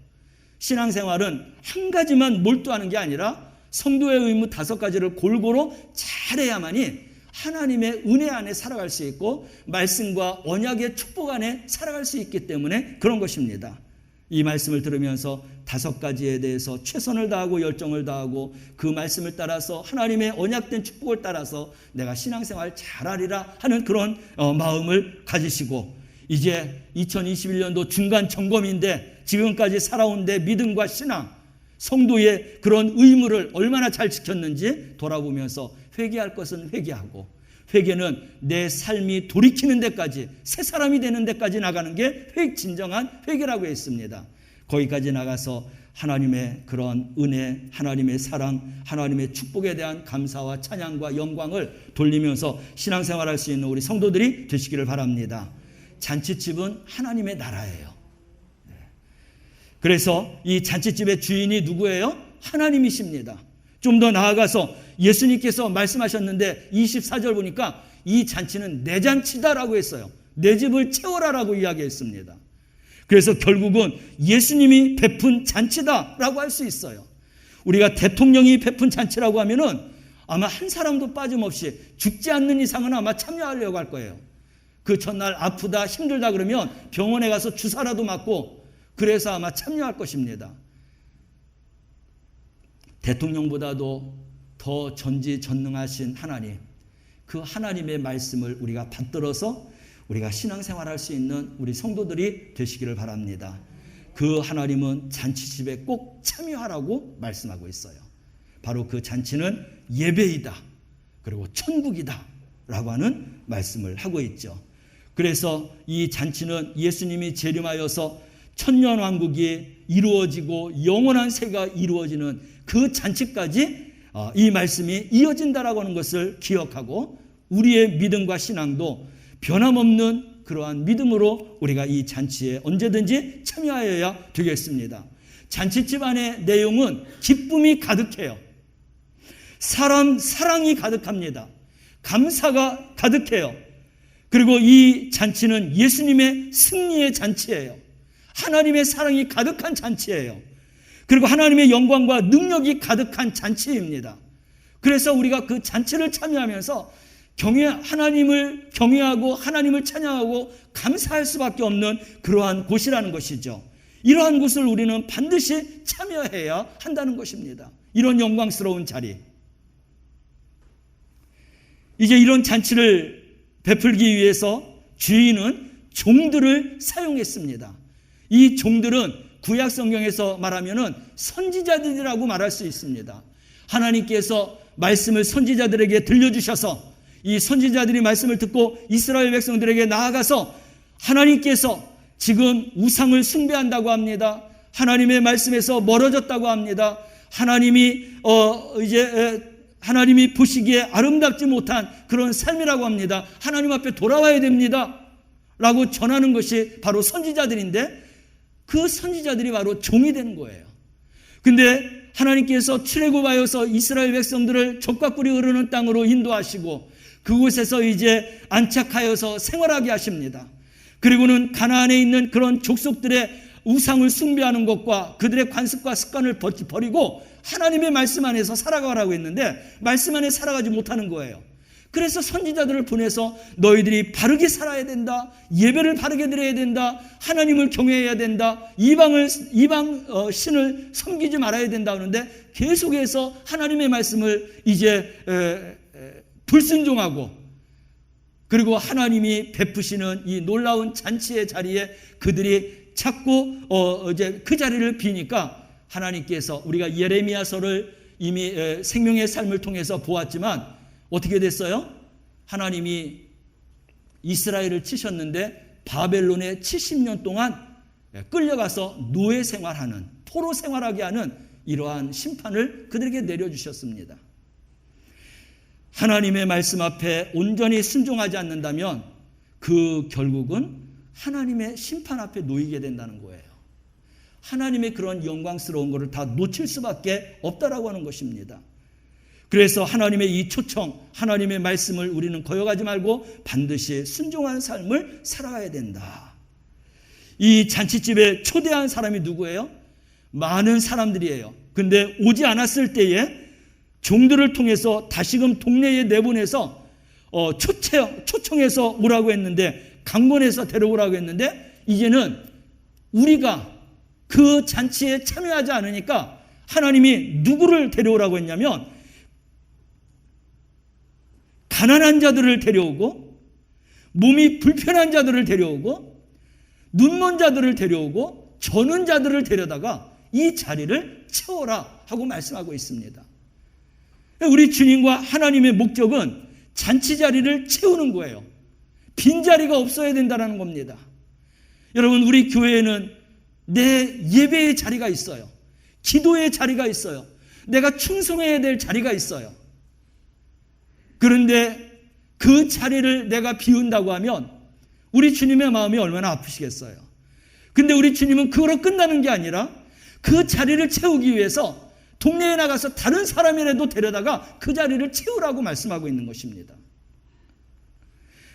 신앙생활은 한 가지만 몰두하는 게 아니라 성도의 의무 5가지를 골고루 잘해야만이 하나님의 은혜 안에 살아갈 수 있고 말씀과 언약의 축복 안에 살아갈 수 있기 때문에 그런 것입니다. 이 말씀을 들으면서 5가지에 대해서 최선을 다하고 열정을 다하고 그 말씀을 따라서 하나님의 언약된 축복을 따라서 내가 신앙생활 잘하리라 하는 그런 마음을 가지시고 이제 2021년도 중간 점검인데 지금까지 살아온 내 믿음과 신앙, 성도의 그런 의무를 얼마나 잘 지켰는지 돌아보면서 회개할 것은 회개하고 회개는 내 삶이 돌이키는 데까지 새 사람이 되는 데까지 나가는 게 진정한 회개라고 했습니다. 거기까지 나가서 하나님의 그런 은혜, 하나님의 사랑, 하나님의 축복에 대한 감사와 찬양과 영광을 돌리면서 신앙생활할 수 있는 우리 성도들이 되시기를 바랍니다. 잔치집은 하나님의 나라예요. 그래서 이 잔치집의 주인이 누구예요? 하나님이십니다. 좀 더 나아가서 예수님께서 말씀하셨는데 24절 보니까 이 잔치는 내 잔치다라고 했어요. 내 집을 채워라라고 이야기했습니다. 그래서 결국은 예수님이 베푼 잔치다라고 할 수 있어요. 우리가 대통령이 베푼 잔치라고 하면은 아마 한 사람도 빠짐없이 죽지 않는 이상은 아마 참여하려고 할 거예요. 그 전날 아프다 힘들다 그러면 병원에 가서 주사라도 맞고 그래서 아마 참여할 것입니다. 대통령보다도 더 전지전능하신 하나님, 그 하나님의 말씀을 우리가 받들어서 우리가 신앙생활할 수 있는 우리 성도들이 되시기를 바랍니다. 그 하나님은 잔치집에 꼭 참여하라고 말씀하고 있어요. 바로 그 잔치는 예배이다, 그리고 천국이다 라고 하는 말씀을 하고 있죠. 그래서 이 잔치는 예수님이 재림하여서 천년왕국이 이루어지고 영원한 세가 이루어지는 그 잔치까지 이 말씀이 이어진다라고 하는 것을 기억하고 우리의 믿음과 신앙도 변함없는 그러한 믿음으로 우리가 이 잔치에 언제든지 참여하여야 되겠습니다. 잔치집 안의 내용은 기쁨이 가득해요. 사람 사랑이 가득합니다. 감사가 가득해요. 그리고 이 잔치는 예수님의 승리의 잔치예요. 하나님의 사랑이 가득한 잔치예요. 그리고 하나님의 영광과 능력이 가득한 잔치입니다. 그래서 우리가 그 잔치를 참여하면서 하나님을 경외하고 하나님을 찬양하고 감사할 수밖에 없는 그러한 곳이라는 것이죠. 이러한 곳을 우리는 반드시 참여해야 한다는 것입니다. 이런 영광스러운 자리. 이제 이런 잔치를 베풀기 위해서 주인은 종들을 사용했습니다. 이 종들은 구약 성경에서 말하면은 선지자들이라고 말할 수 있습니다. 하나님께서 말씀을 선지자들에게 들려주셔서 이 선지자들이 말씀을 듣고 이스라엘 백성들에게 나아가서 하나님께서 지금 우상을 숭배한다고 합니다. 하나님의 말씀에서 멀어졌다고 합니다. 하나님이 보시기에 아름답지 못한 그런 삶이라고 합니다. 하나님 앞에 돌아와야 됩니다. 라고 전하는 것이 바로 선지자들인데 그 선지자들이 바로 종이 되는 거예요. 근데 하나님께서 출애굽하여서 이스라엘 백성들을 젖과 꿀이 흐르는 땅으로 인도하시고 그곳에서 이제 안착하여서 생활하게 하십니다. 그리고는 가나안에 있는 그런 족속들의 우상을 숭배하는 것과 그들의 관습과 습관을 버리고 하나님의 말씀 안에서 살아가라고 했는데 말씀 안에 살아가지 못하는 거예요. 그래서 선지자들을 보내서 너희들이 바르게 살아야 된다. 예배를 바르게 드려야 된다. 하나님을 경외해야 된다. 이방 신을 섬기지 말아야 된다 하는데 계속해서 하나님의 말씀을 이제 불순종하고 그리고 하나님이 베푸시는 이 놀라운 잔치의 자리에 그들이 자꾸 이제 그 자리를 비니까 하나님께서 우리가 예레미야서를 이미 생명의 삶을 통해서 보았지만 어떻게 됐어요? 하나님이 이스라엘을 치셨는데 바벨론에 70년 동안 끌려가서 노예 생활하는 포로 생활하게 하는 이러한 심판을 그들에게 내려주셨습니다. 하나님의 말씀 앞에 온전히 순종하지 않는다면 그 결국은 하나님의 심판 앞에 놓이게 된다는 거예요. 하나님의 그런 영광스러운 것을 다 놓칠 수밖에 없다라고 하는 것입니다. 그래서 하나님의 이 초청, 하나님의 말씀을 우리는 거역하지 말고 반드시 순종하는 삶을 살아가야 된다. 이 잔치집에 초대한 사람이 누구예요? 많은 사람들이에요. 근데 오지 않았을 때에 종들을 통해서 다시금 동네에 내보내서 초청해서 오라고 했는데 강권해서 데려오라고 했는데 이제는 우리가 그 잔치에 참여하지 않으니까 하나님이 누구를 데려오라고 했냐면 가난한 자들을 데려오고 몸이 불편한 자들을 데려오고 눈먼 자들을 데려오고 저는 자들을 데려다가 이 자리를 채워라 하고 말씀하고 있습니다. 우리 주님과 하나님의 목적은 잔치 자리를 채우는 거예요. 빈자리가 없어야 된다는 겁니다. 여러분, 우리 교회에는 내 예배의 자리가 있어요. 기도의 자리가 있어요. 내가 충성해야 될 자리가 있어요. 그런데 그 자리를 내가 비운다고 하면 우리 주님의 마음이 얼마나 아프시겠어요. 근데 우리 주님은 그거로 끝나는 게 아니라 그 자리를 채우기 위해서 동네에 나가서 다른 사람이라도 데려다가 그 자리를 채우라고 말씀하고 있는 것입니다.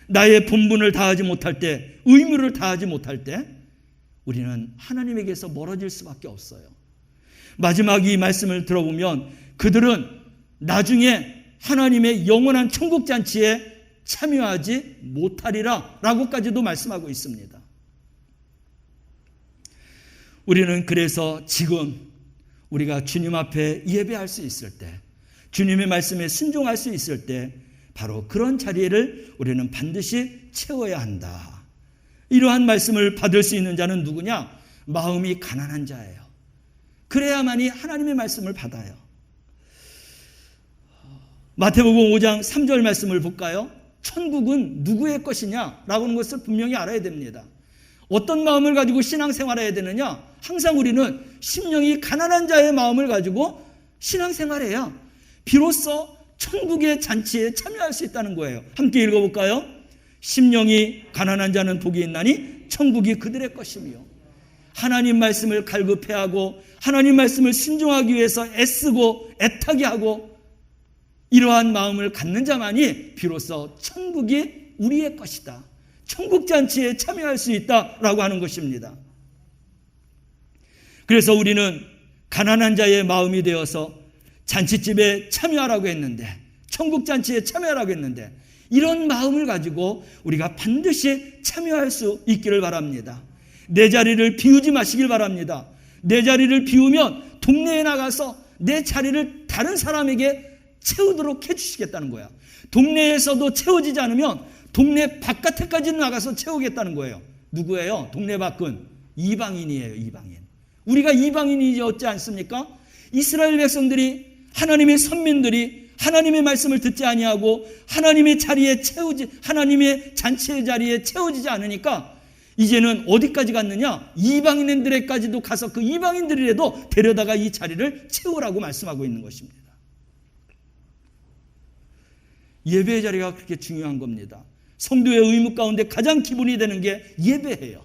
나의 본분을 다하지 못할 때, 의무를 다하지 못할 때 우리는 하나님에게서 멀어질 수밖에 없어요. 마지막 이 말씀을 들어보면 그들은 나중에 하나님의 영원한 천국잔치에 참여하지 못하리라 라고까지도 말씀하고 있습니다. 우리는 그래서 지금 우리가 주님 앞에 예배할 수 있을 때, 주님의 말씀에 순종할 수 있을 때 바로 그런 자리를 우리는 반드시 채워야 한다. 이러한 말씀을 받을 수 있는 자는 누구냐? 마음이 가난한 자예요. 그래야만이 하나님의 말씀을 받아요. 마태복음 5장 3절 말씀을 볼까요? 천국은 누구의 것이냐? 라고 하는 것을 분명히 알아야 됩니다. 어떤 마음을 가지고 신앙생활해야 되느냐? 항상 우리는 심령이 가난한 자의 마음을 가지고 신앙생활해야 비로소 천국의 잔치에 참여할 수 있다는 거예요. 함께 읽어볼까요? 심령이 가난한 자는 복이 있나니 천국이 그들의 것이며 하나님 말씀을 갈급해하고 하나님 말씀을 순종하기 위해서 애쓰고 애타게 하고 이러한 마음을 갖는 자만이 비로소 천국이 우리의 것이다, 천국 잔치에 참여할 수 있다라고 하는 것입니다. 그래서 우리는 가난한 자의 마음이 되어서 잔치집에 참여하라고 했는데, 천국 잔치에 참여하라고 했는데, 이런 마음을 가지고 우리가 반드시 참여할 수 있기를 바랍니다. 내 자리를 비우지 마시길 바랍니다. 내 자리를 비우면 동네에 나가서 내 자리를 다른 사람에게 채우도록 해주시겠다는 거야. 동네에서도 채워지지 않으면 동네 바깥에까지 나가서 채우겠다는 거예요. 누구예요? 동네 밖은 이방인이에요. 이방인. 우리가 이방인이었지 않습니까? 이스라엘 백성들이, 하나님의 선민들이 하나님의 말씀을 듣지 아니하고 하나님의 잔치의 자리에 채워지지 않으니까 이제는 어디까지 갔느냐? 이방인들에까지도 가서 그 이방인들이라도 데려다가 이 자리를 채우라고 말씀하고 있는 것입니다. 예배의 자리가 그렇게 중요한 겁니다. 성도의 의무 가운데 가장 기본이 되는 게 예배예요.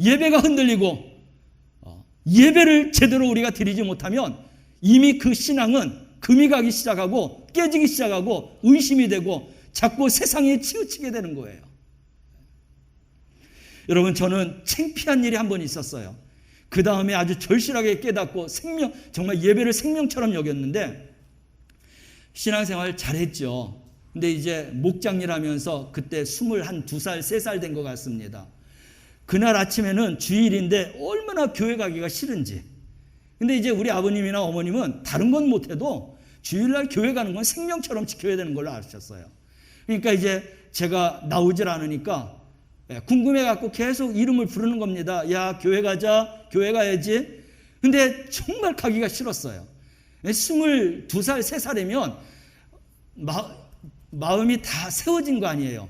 예배가 흔들리고 예배를 제대로 우리가 드리지 못하면 이미 그 신앙은 금이 가기 시작하고 깨지기 시작하고 의심이 되고 자꾸 세상에 치우치게 되는 거예요. 여러분, 저는 창피한 일이 한 번 있었어요. 그 다음에 아주 절실하게 깨닫고 정말 예배를 생명처럼 여겼는데, 신앙생활 잘했죠. 근데 이제 목장일 하면서 그때 22살, 3살 된 것 같습니다. 그날 아침에는 주일인데 얼마나 교회 가기가 싫은지. 근데 이제 우리 아버님이나 어머님은 다른 건 못해도 주일날 교회 가는 건 생명처럼 지켜야 되는 걸로 아셨어요. 그러니까 이제 제가 나오질 않으니까 궁금해갖고 계속 이름을 부르는 겁니다. 야, 교회 가자, 교회 가야지. 근데 정말 가기가 싫었어요. 22살, 3살이면 마음이 다 세워진 거 아니에요.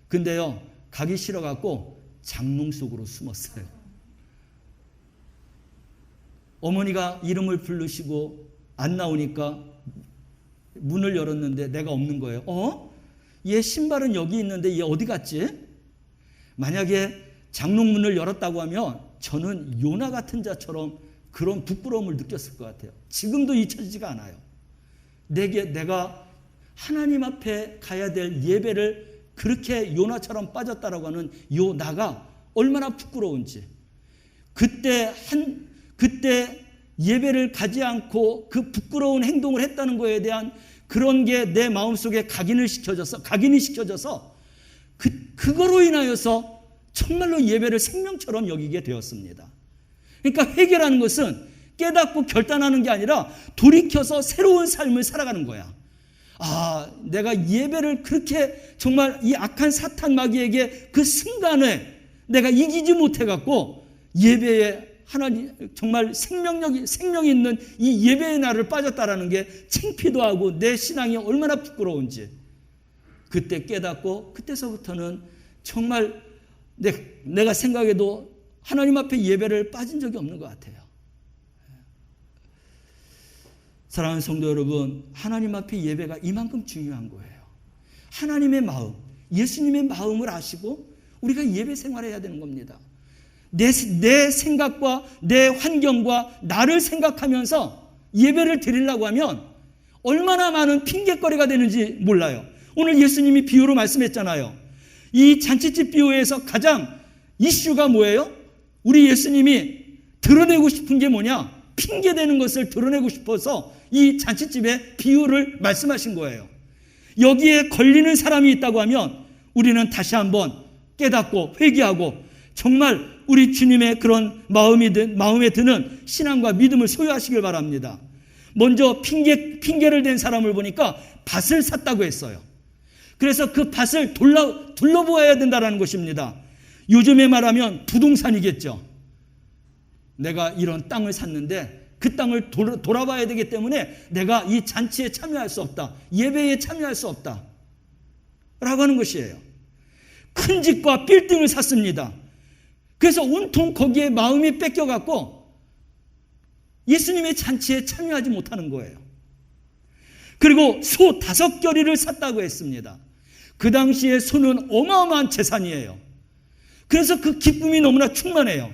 근데요, 가기 싫어갖고 장롱 속으로 숨었어요. 어머니가 이름을 부르시고 안 나오니까 문을 열었는데 내가 없는 거예요. 얘 신발은 여기 있는데 얘 어디 갔지? 만약에 장롱문을 열었다고 하면 저는 요나 같은 자처럼 그런 부끄러움을 느꼈을 것 같아요. 지금도 잊혀지지가 않아요. 내가 하나님 앞에 가야 될 예배를 그렇게 요나처럼 빠졌다라고 하는 요 나가 얼마나 부끄러운지. 그때 예배를 가지 않고 그 부끄러운 행동을 했다는 거에 대한 그런 게 내 마음속에 각인이 시켜져서 그거로 인하여서 정말로 예배를 생명처럼 여기게 되었습니다. 그러니까 회개라는 것은 깨닫고 결단하는 게 아니라 돌이켜서 새로운 삶을 살아가는 거야. 내가 예배를 그렇게 정말 이 악한 사탄 마귀에게 그 순간에 내가 이기지 못해갖고 예배에 하나님 정말 생명이 있는 이 예배의 날을 빠졌다라는 게 창피도 하고 내 신앙이 얼마나 부끄러운지 그때 깨닫고 그때서부터는 정말 내가 생각해도 하나님 앞에 예배를 빠진 적이 없는 것 같아요. 사랑하는 성도 여러분, 하나님 앞에 예배가 이만큼 중요한 거예요. 하나님의 마음, 예수님의 마음을 아시고 우리가 예배 생활해야 되는 겁니다. 내 생각과 내 환경과 나를 생각하면서 예배를 드리려고 하면 얼마나 많은 핑계거리가 되는지 몰라요. 오늘 예수님이 비유로 말씀했잖아요. 이 잔치집 비유에서 가장 이슈가 뭐예요? 우리 예수님이 드러내고 싶은 게 뭐냐? 핑계대는 것을 드러내고 싶어서 이 잔치집의 비유를 말씀하신 거예요. 여기에 걸리는 사람이 있다고 하면 우리는 다시 한번 깨닫고 회개하고 정말 우리 주님의 그런 마음에 드는 신앙과 믿음을 소유하시길 바랍니다. 먼저 핑계를 댄 사람을 보니까 밭을 샀다고 했어요. 그래서 그 밭을 둘러보아야 된다는 것입니다. 요즘에 말하면 부동산이겠죠. 내가 이런 땅을 샀는데 그 땅을 돌아봐야 되기 때문에 내가 이 잔치에 참여할 수 없다. 예배에 참여할 수 없다. 라고 하는 것이에요. 큰 집과 빌딩을 샀습니다. 그래서 온통 거기에 마음이 뺏겨갖고 예수님의 잔치에 참여하지 못하는 거예요. 그리고 소 5겨리를 샀다고 했습니다. 그 당시에 소는 어마어마한 재산이에요. 그래서 그 기쁨이 너무나 충만해요.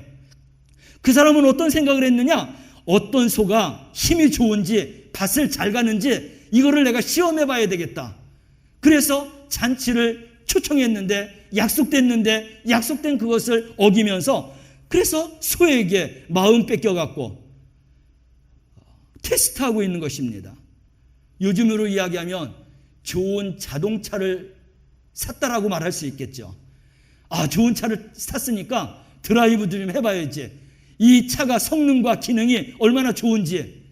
그 사람은 어떤 생각을 했느냐? 어떤 소가 힘이 좋은지 밭을 잘 가는지 이거를 내가 시험해 봐야 되겠다. 그래서 잔치를 초청했는데 약속된 그것을 어기면서 그래서 소에게 마음 뺏겨갖고 테스트하고 있는 것입니다. 요즘으로 이야기하면 좋은 자동차를 샀다라고 말할 수 있겠죠. 아, 좋은 차를 샀으니까 드라이브 좀 해봐야지. 이 차가 성능과 기능이 얼마나 좋은지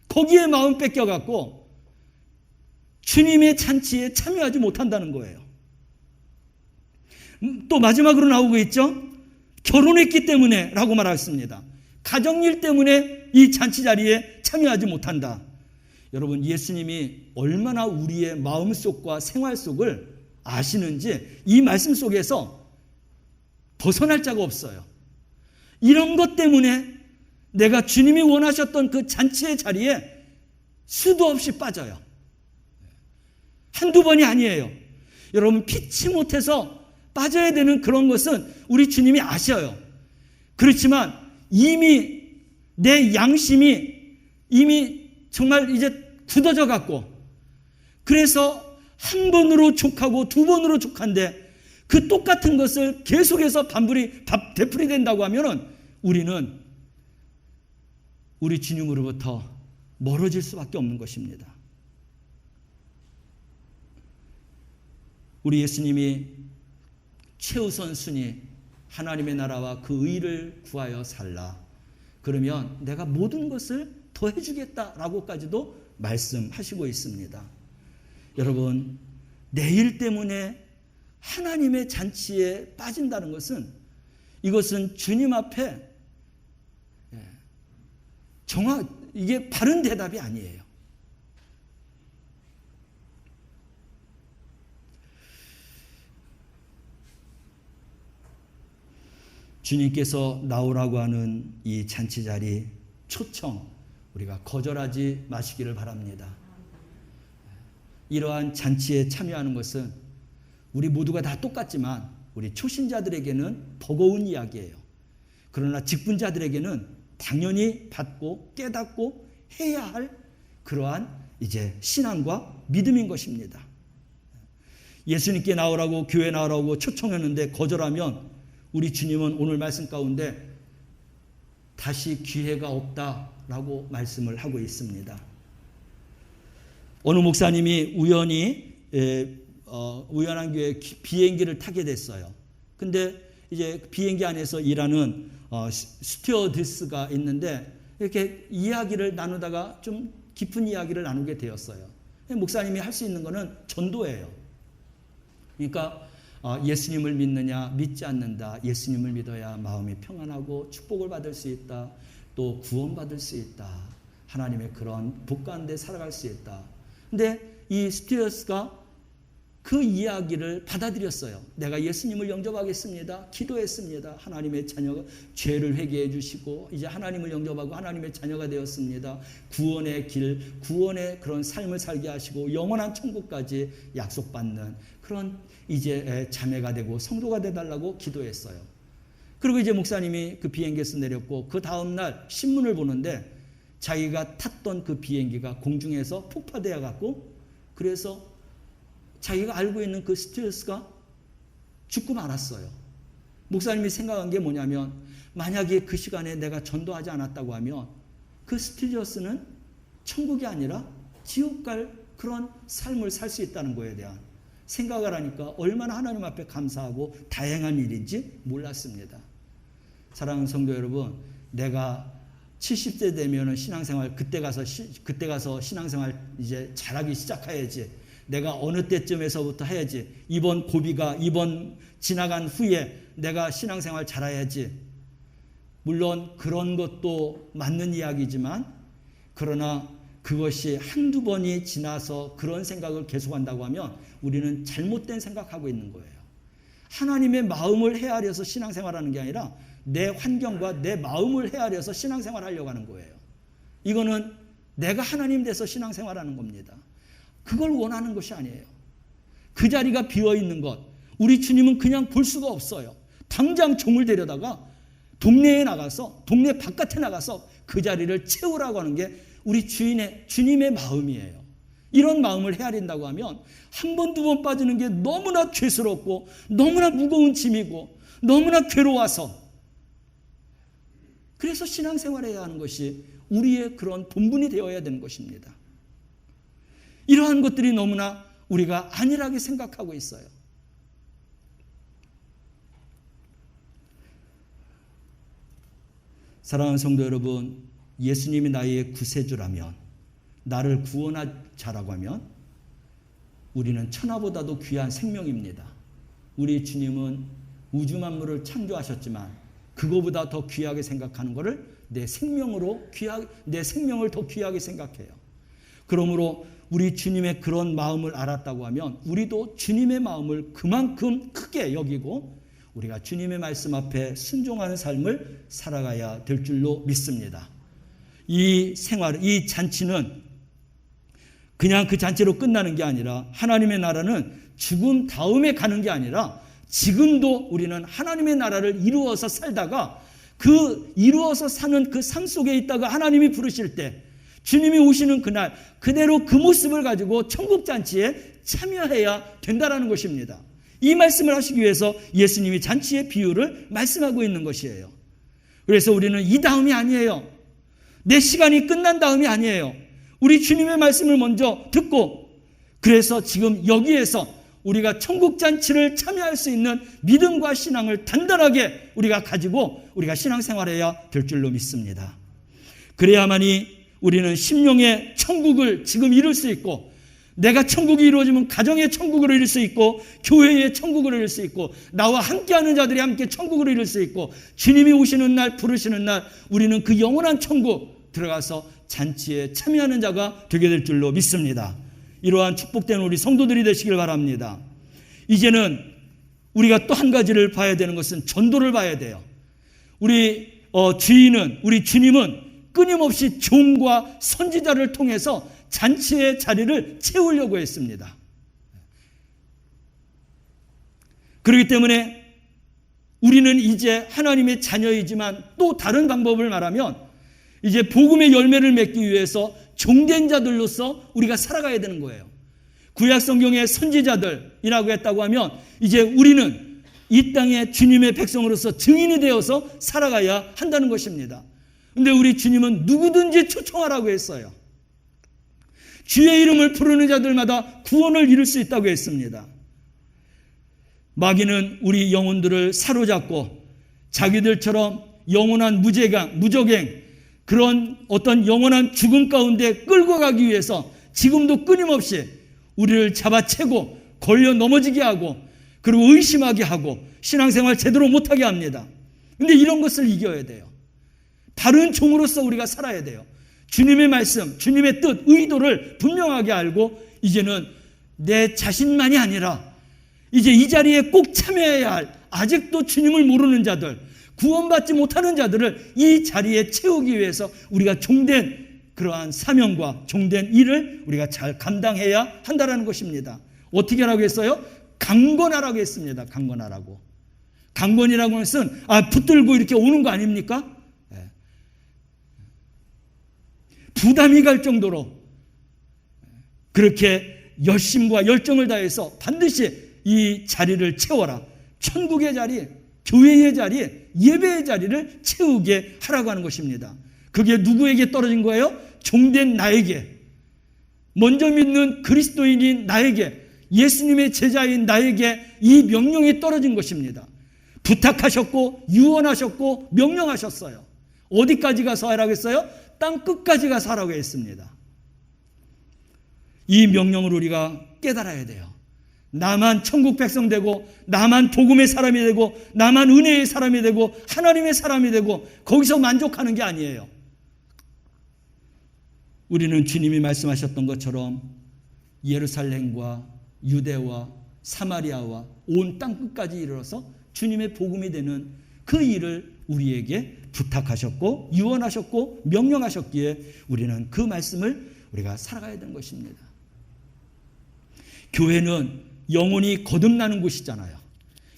거기에 마음 뺏겨갖고 주님의 잔치에 참여하지 못한다는 거예요. 또 마지막으로 나오고 있죠. 결혼했기 때문에 라고 말했습니다. 가정일 때문에 이 잔치 자리에 참여하지 못한다. 여러분, 예수님이 얼마나 우리의 마음속과 생활 속을 아시는지 이 말씀 속에서 벗어날 자가 없어요. 이런 것 때문에 내가 주님이 원하셨던 그 잔치의 자리에 수도 없이 빠져요. 한두 번이 아니에요. 여러분, 피치 못해서 빠져야 되는 그런 것은 우리 주님이 아셔요. 그렇지만 이미 내 양심이 이미 정말 이제 굳어져 갖고 그래서 한 번으로 족하고 두 번으로 족한데 그 똑같은 것을 계속해서 되풀이 된다고 하면은 우리는 우리 주님으로부터 멀어질 수밖에 없는 것입니다. 우리 예수님이 최우선 순위 하나님의 나라와 그 의를 구하여 살라. 그러면 내가 모든 것을 더해주겠다라고까지도 말씀하시고 있습니다. 여러분, 내일 때문에 하나님의 잔치에 빠진다는 것은 이것은 주님 앞에 이게 바른 대답이 아니에요. 주님께서 나오라고 하는 이 잔치 자리 초청 우리가 거절하지 마시기를 바랍니다. 이러한 잔치에 참여하는 것은 우리 모두가 다 똑같지만 우리 초신자들에게는 버거운 이야기예요. 그러나 직분자들에게는 당연히 받고 깨닫고 해야 할 그러한 이제 신앙과 믿음인 것입니다. 예수님께 나오라고 교회 나오라고 초청했는데 거절하면 우리 주님은 오늘 말씀 가운데 다시 기회가 없다라고 말씀을 하고 있습니다. 어느 목사님이 우연한 교회에 비행기를 타게 됐어요. 근데 이제 비행기 안에서 일하는 스튜어디스가 있는데 이렇게 이야기를 나누다가 좀 깊은 이야기를 나누게 되었어요. 목사님이 할 수 있는 거는 전도예요. 그러니까 예수님을 믿느냐, 믿지 않는다. 예수님을 믿어야 마음이 평안하고 축복을 받을 수 있다. 또 구원받을 수 있다. 하나님의 그런 복 가운데 살아갈 수 있다. 근데 이 스튜어디스가 그 이야기를 받아들였어요. 내가 예수님을 영접하겠습니다. 기도했습니다. 하나님의 자녀가 죄를 회개해 주시고 이제 하나님을 영접하고 하나님의 자녀가 되었습니다. 구원의 길, 구원의 그런 삶을 살게 하시고 영원한 천국까지 약속받는 그런 이제 자매가 되고 성도가 되달라고 기도했어요. 그리고 이제 목사님이 그 비행기에서 내렸고 그 다음날 신문을 보는데 자기가 탔던 그 비행기가 공중에서 폭파되어 갖고 그래서 자기가 알고 있는 그 스튜어디스가 죽고 말았어요. 목사님이 생각한 게 뭐냐면 만약에 그 시간에 내가 전도하지 않았다고 하면 그 스튜어디스는 천국이 아니라 지옥 갈 그런 삶을 살 수 있다는 거에 대한 생각을 하니까 얼마나 하나님 앞에 감사하고 다행한 일인지 몰랐습니다. 사랑하는 성도 여러분, 내가 70세 되면은 신앙생활 그때 가서 신앙생활 이제 잘하기 시작해야지. 내가 어느 때쯤에서부터 해야지. 이번 고비가 이번 지나간 후에 내가 신앙생활 잘해야지. 물론 그런 것도 맞는 이야기지만 그러나 그것이 한두 번이 지나서 그런 생각을 계속한다고 하면 우리는 잘못된 생각하고 있는 거예요. 하나님의 마음을 헤아려서 신앙생활하는 게 아니라 내 환경과 내 마음을 헤아려서 신앙생활하려고 하는 거예요. 이거는 내가 하나님 돼서 신앙생활하는 겁니다. 그걸 원하는 것이 아니에요. 그 자리가 비어있는 것 우리 주님은 그냥 볼 수가 없어요. 당장 종을 데려다가 동네 바깥에 나가서 그 자리를 채우라고 하는 게 우리 주님의 마음이에요. 이런 마음을 헤아린다고 하면 한 번, 두 번 빠지는 게 너무나 죄스럽고 너무나 무거운 짐이고 너무나 괴로워서, 그래서 신앙생활을 해야 하는 것이 우리의 그런 본분이 되어야 되는 것입니다. 이러한 것들이 너무나 우리가 안일하게 생각하고 있어요. 사랑하는 성도 여러분, 예수님이 나의 구세주라면, 나를 구원한 자라고 하면 우리는 천하보다도 귀한 생명입니다. 우리 주님은 우주 만물을 창조하셨지만 그거보다 더 귀하게 생각하는 것을 내 생명을 더 귀하게 생각해요. 그러므로 우리 주님의 그런 마음을 알았다고 하면 우리도 주님의 마음을 그만큼 크게 여기고 우리가 주님의 말씀 앞에 순종하는 삶을 살아가야 될 줄로 믿습니다. 이 생활, 이 잔치는 그냥 그 잔치로 끝나는 게 아니라, 하나님의 나라는 죽음 다음에 가는 게 아니라 지금도 우리는 하나님의 나라를 이루어서 살다가 그 이루어서 사는 그 삶 속에 있다가 하나님이 부르실 때, 주님이 오시는 그날 그대로 그 모습을 가지고 천국 잔치에 참여해야 된다라는 것입니다. 이 말씀을 하시기 위해서 예수님이 잔치의 비유를 말씀하고 있는 것이에요. 그래서 우리는 이 다음이 아니에요. 내 시간이 끝난 다음이 아니에요. 우리 주님의 말씀을 먼저 듣고, 그래서 지금 여기에서 우리가 천국 잔치를 참여할 수 있는 믿음과 신앙을 단단하게 우리가 가지고 우리가 신앙생활해야 될 줄로 믿습니다. 그래야만이 우리는 심령의 천국을 지금 이룰 수 있고, 내가 천국이 이루어지면 가정의 천국을 이룰 수 있고, 교회의 천국을 이룰 수 있고, 나와 함께하는 자들이 함께 천국을 이룰 수 있고, 주님이 오시는 날, 부르시는 날 우리는 그 영원한 천국 들어가서 잔치에 참여하는 자가 되게 될 줄로 믿습니다. 이러한 축복된 우리 성도들이 되시길 바랍니다. 이제는 우리가 또 한 가지를 봐야 되는 것은 전도를 봐야 돼요. 우리 주님은 끊임없이 종과 선지자를 통해서 잔치의 자리를 채우려고 했습니다. 그렇기 때문에 우리는 이제 하나님의 자녀이지만 또 다른 방법을 말하면 이제 복음의 열매를 맺기 위해서 종된 자들로서 우리가 살아가야 되는 거예요. 구약 성경의 선지자들이라고 했다고 하면 이제 우리는 이 땅에 주님의 백성으로서 증인이 되어서 살아가야 한다는 것입니다. 그런데 우리 주님은 누구든지 초청하라고 했어요. 주의 이름을 부르는 자들마다 구원을 이룰 수 있다고 했습니다. 마귀는 우리 영혼들을 사로잡고 자기들처럼 영원한 무적행, 그런 어떤 영원한 죽음 가운데 끌고 가기 위해서 지금도 끊임없이 우리를 잡아채고 걸려 넘어지게 하고, 그리고 의심하게 하고 신앙생활 제대로 못하게 합니다. 그런데 이런 것을 이겨야 돼요. 다른 종으로서 우리가 살아야 돼요. 주님의 말씀, 주님의 뜻, 의도를 분명하게 알고 이제는 내 자신만이 아니라 이제 이 자리에 꼭 참여해야 할 아직도 주님을 모르는 자들, 구원받지 못하는 자들을 이 자리에 채우기 위해서 우리가 종된 그러한 사명과 종된 일을 우리가 잘 감당해야 한다는 것입니다. 어떻게 하라고 했어요? 강권하라고 했습니다. 강권하라고. 강권이라고 하는 것은 붙들고 이렇게 오는 거 아닙니까? 부담이 갈 정도로 그렇게 열심과 열정을 다해서 반드시 이 자리를 채워라. 천국의 자리, 교회의 자리, 예배의 자리를 채우게 하라고 하는 것입니다. 그게 누구에게 떨어진 거예요? 종된 나에게, 먼저 믿는 그리스도인인 나에게, 예수님의 제자인 나에게 이 명령이 떨어진 것입니다. 부탁하셨고 유언하셨고 명령하셨어요. 어디까지 가서 하라고 했어요? 땅 끝까지 가서 하라고 했습니다. 이 명령을 우리가 깨달아야 돼요. 나만 천국 백성 되고, 나만 복음의 사람이 되고, 나만 은혜의 사람이 되고, 하나님의 사람이 되고, 거기서 만족하는 게 아니에요. 우리는 주님이 말씀하셨던 것처럼 예루살렘과 유대와 사마리아와 온 땅 끝까지 이르러서 주님의 복음이 되는 그 일을 우리에게 부탁하셨고 유언하셨고 명령하셨기에 우리는 그 말씀을 우리가 살아가야 되는 것입니다. 교회는 영혼이 거듭나는 곳이잖아요.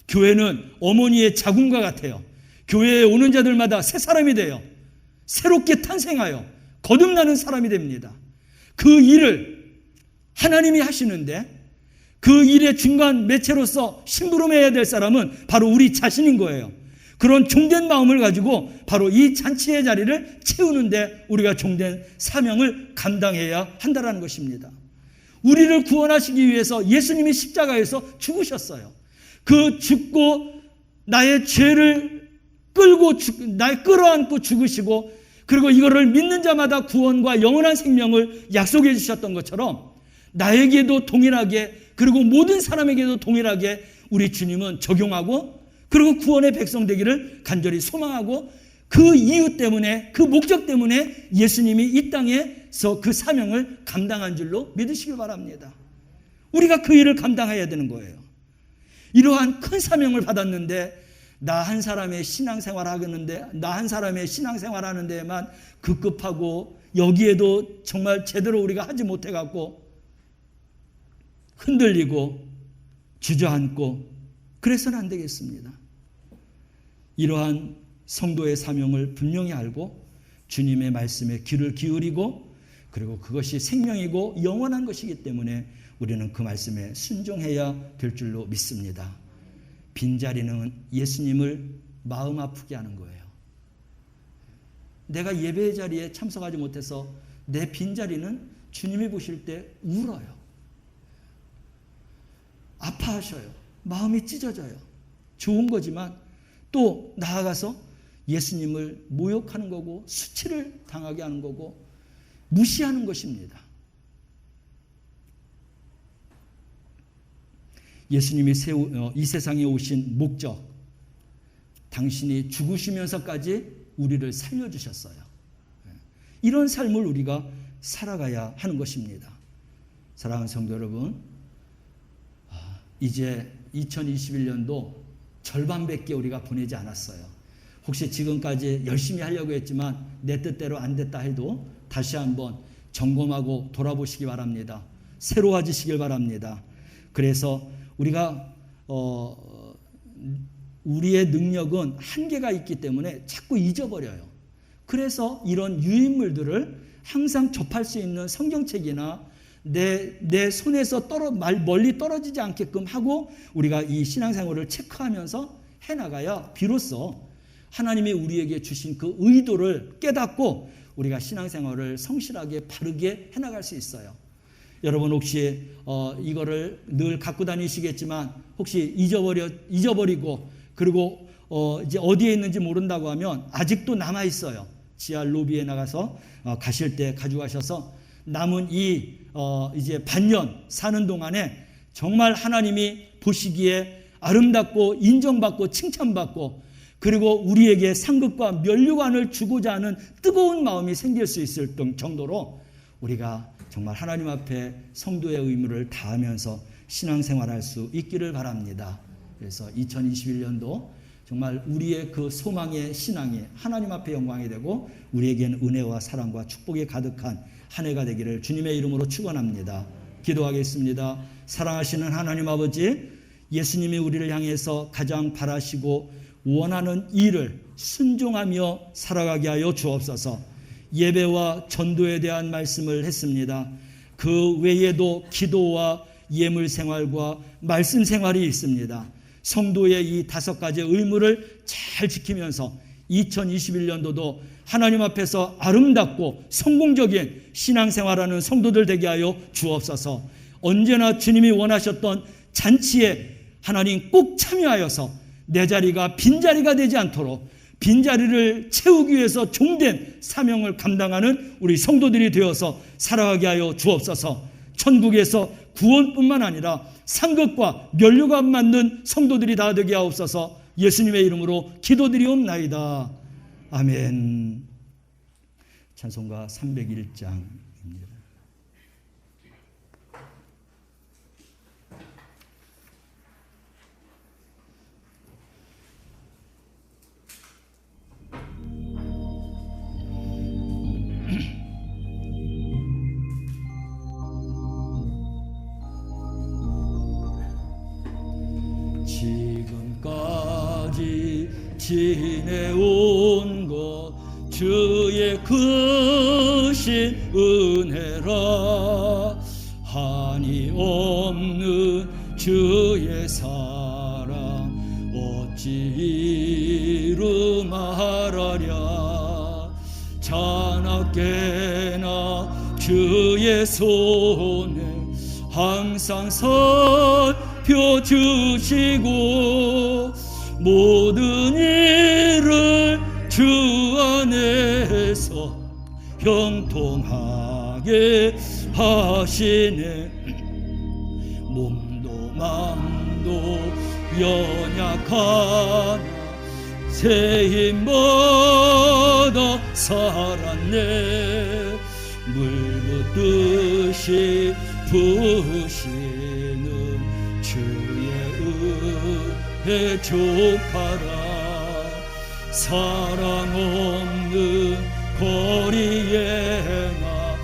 교회는 어머니의 자궁과 같아요. 교회에 오는 자들마다 새 사람이 돼요. 새롭게 탄생하여 거듭나는 사람이 됩니다. 그 일을 하나님이 하시는데 그 일의 중간 매체로서 심부름해야 될 사람은 바로 우리 자신인 거예요. 그런 종된 마음을 가지고 바로 이 잔치의 자리를 채우는데 우리가 종된 사명을 감당해야 한다는 것입니다. 우리를 구원하시기 위해서 예수님이 십자가에서 죽으셨어요. 그 죽고 나의 죄를 날 끌어안고 죽으시고 그리고 이거를 믿는 자마다 구원과 영원한 생명을 약속해 주셨던 것처럼 나에게도 동일하게 그리고 모든 사람에게도 동일하게 우리 주님은 적용하고 그리고 구원의 백성 되기를 간절히 소망하고 그 이유 때문에 그 목적 때문에 예수님이 이 땅에서 그 사명을 감당한 줄로 믿으시길 바랍니다. 우리가 그 일을 감당해야 되는 거예요. 이러한 큰 사명을 받았는데 나 한 사람의 신앙생활 하겠는데 나 한 사람의 신앙생활 하는 데에만 급급하고 여기에도 정말 제대로 우리가 하지 못해 갖고 흔들리고 주저앉고 그래서는 안 되겠습니다. 이러한 성도의 사명을 분명히 알고 주님의 말씀에 귀를 기울이고 그리고 그것이 생명이고 영원한 것이기 때문에 우리는 그 말씀에 순종해야 될 줄로 믿습니다. 빈자리는 예수님을 마음 아프게 하는 거예요. 내가 예배의 자리에 참석하지 못해서 내 빈자리는 주님이 보실 때 울어요. 아파하셔요. 마음이 찢어져요. 좋은 거지만 또 나아가서 예수님을 모욕하는 거고 수치를 당하게 하는 거고 무시하는 것입니다. 예수님이 이 세상에 오신 목적, 당신이 죽으시면서까지 우리를 살려주셨어요. 이런 삶을 우리가 살아가야 하는 것입니다. 사랑하는 성도 여러분, 이제 2021년도 절반밖에 우리가 보내지 않았어요. 혹시 지금까지 열심히 하려고 했지만 내 뜻대로 안 됐다 해도 다시 한번 점검하고 돌아보시기 바랍니다. 새로워지시길 바랍니다. 그래서 우리가 우리의 능력은 한계가 있기 때문에 자꾸 잊어버려요. 그래서 이런 유인물들을 항상 접할 수 있는 성경책이나 내 손에서 멀리 떨어지지 않게끔 하고 우리가 이 신앙생활을 체크하면서 해나가야 비로소 하나님이 우리에게 주신 그 의도를 깨닫고 우리가 신앙생활을 성실하게 바르게 해나갈 수 있어요. 여러분 혹시 이거를 늘 갖고 다니시겠지만 혹시 잊어버리고 그리고 이제 어디에 있는지 모른다고 하면 아직도 남아 있어요. 지하 로비에 나가서 가실 때 가져가셔서 남은 이제 반년 사는 동안에 정말 하나님이 보시기에 아름답고 인정받고 칭찬받고 그리고 우리에게 상급과 면류관을 주고자 하는 뜨거운 마음이 생길 수 있을 정도로 우리가 정말 하나님 앞에 성도의 의무를 다하면서 신앙생활할 수 있기를 바랍니다. 그래서 2021년도 정말 우리의 그 소망의 신앙이 하나님 앞에 영광이 되고 우리에게는 은혜와 사랑과 축복이 가득한 한 해가 되기를 주님의 이름으로 축원합니다. 기도하겠습니다. 사랑하시는 하나님 아버지, 예수님이 우리를 향해서 가장 바라시고 원하는 일을 순종하며 살아가게 하여 주옵소서. 예배와 전도에 대한 말씀을 했습니다. 그 외에도 기도와 예물 생활과 말씀 생활이 있습니다. 성도의 이 5가지 의무를 잘 지키면서 2021년도도 하나님 앞에서 아름답고 성공적인 신앙생활하는 성도들 되게 하여 주옵소서. 언제나 주님이 원하셨던 잔치에 하나님 꼭 참여하여서 내 자리가 빈자리가 되지 않도록 빈자리를 채우기 위해서 종된 사명을 감당하는 우리 성도들이 되어서 살아가게 하여 주옵소서. 천국에서 구원뿐만 아니라 상급과 면류관 받는 성도들이 다 되게 하옵소서. 예수님의 이름으로 기도드리옵나이다. 아멘. 찬송가 301장입니다. 지금까지 지내온 것 주의 크신 은혜라. 없는 주의 사랑 어찌 이루 말하랴. 자나깨나 주의 손에 항상 살펴주시고 모든 일을 주 안에서 형통하게 하시네. 몸도 마음도 연약하나 새 힘마다 살았네. 물 붓듯이 부으시는 주의 은혜 족하라. 사랑 없는 거리에 나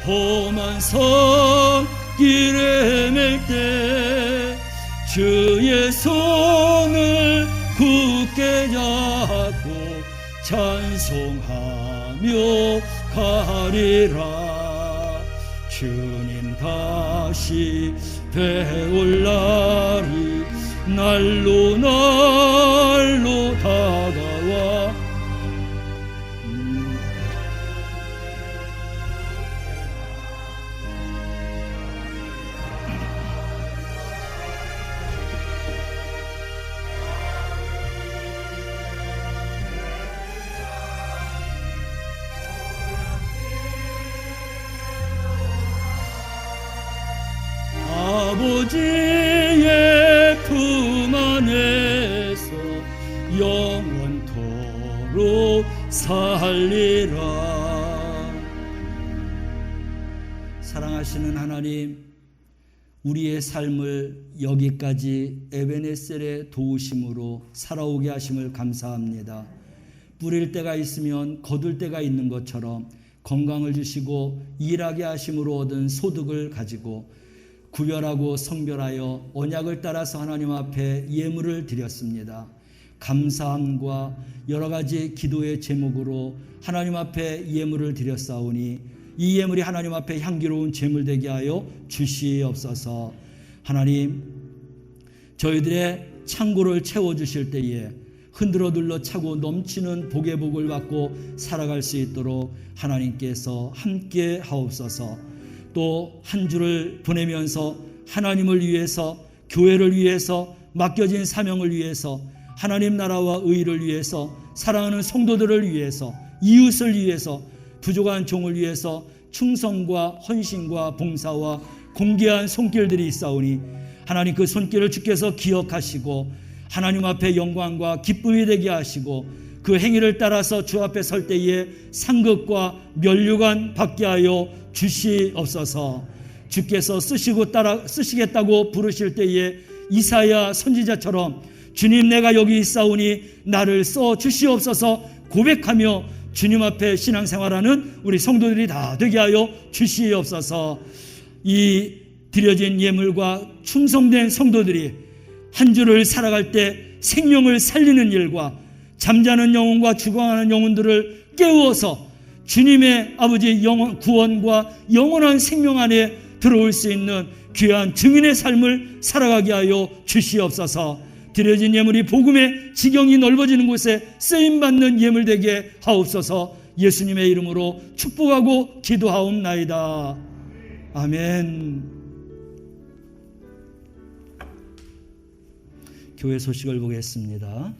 험한 손길 헤맬 때 주의 손을 굳게 잡고 찬송하며 가리라. 주님 다시 배울 날이 날로 날로 다가와. 아버지의 품 안에서 영원토록 살리라. 사랑하시는 하나님, 우리의 삶을 여기까지 에베네셀의 도우심으로 살아오게 하심을 감사합니다. 뿌릴 때가 있으면 거둘 때가 있는 것처럼 건강을 주시고 일하게 하심으로 얻은 소득을 가지고 구별하고 성별하여 언약을 따라서 하나님 앞에 예물을 드렸습니다. 감사함과 여러 가지 기도의 제목으로 하나님 앞에 예물을 드렸사오니 이 예물이 하나님 앞에 향기로운 제물 되게 하여 주시옵소서. 하나님, 저희들의 창고를 채워주실 때에 흔들어 둘러 차고 넘치는 복의 복을 받고 살아갈 수 있도록 하나님께서 함께 하옵소서. 또 한 주를 보내면서 하나님을 위해서, 교회를 위해서, 맡겨진 사명을 위해서, 하나님 나라와 의를 위해서, 사랑하는 성도들을 위해서, 이웃을 위해서, 부족한 종을 위해서 충성과 헌신과 봉사와 공개한 손길들이 있사오니 하나님 그 손길을 주께서 기억하시고 하나님 앞에 영광과 기쁨이 되게 하시고 그 행위를 따라서 주 앞에 설 때에 상급과 면류관 받게 하여 주시옵소서. 주께서 쓰시겠다고 부르실 때에 이사야 선지자처럼 주님 내가 여기 있사오니 나를 써 주시옵소서 고백하며 주님 앞에 신앙생활하는 우리 성도들이 다 되게 하여 주시옵소서. 이 드려진 예물과 충성된 성도들이 한 주를 살아갈 때 생명을 살리는 일과 잠자는 영혼과 죽어가는 영혼들을 깨워서 주님의 아버지 구원과 영원한 생명 안에 들어올 수 있는 귀한 증인의 삶을 살아가게 하여 주시옵소서. 드려진 예물이 복음의 지경이 넓어지는 곳에 쓰임받는 예물 되게 하옵소서. 예수님의 이름으로 축복하고 기도하옵나이다. 아멘. 교회 소식을 보겠습니다.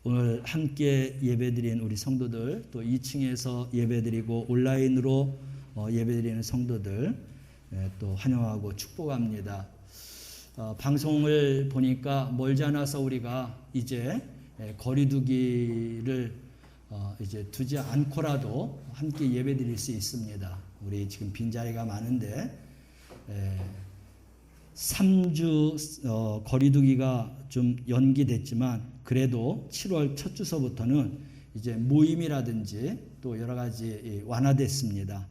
오늘 함께 예배드린 우리 성도들, 또 2층에서 예배드리고 온라인으로 예배드리는 성도들 또 환영하고 축복합니다. 방송을 보니까 멀지 않아서 우리가 이제 거리두기를 이제 두지 않고라도 함께 예배드릴 수 있습니다. 우리 지금 빈자리가 많은데 3주 거리두기가 좀 연기됐지만 그래도 7월 첫 주서부터는 이제 모임이라든지 또 여러 가지 완화됐습니다.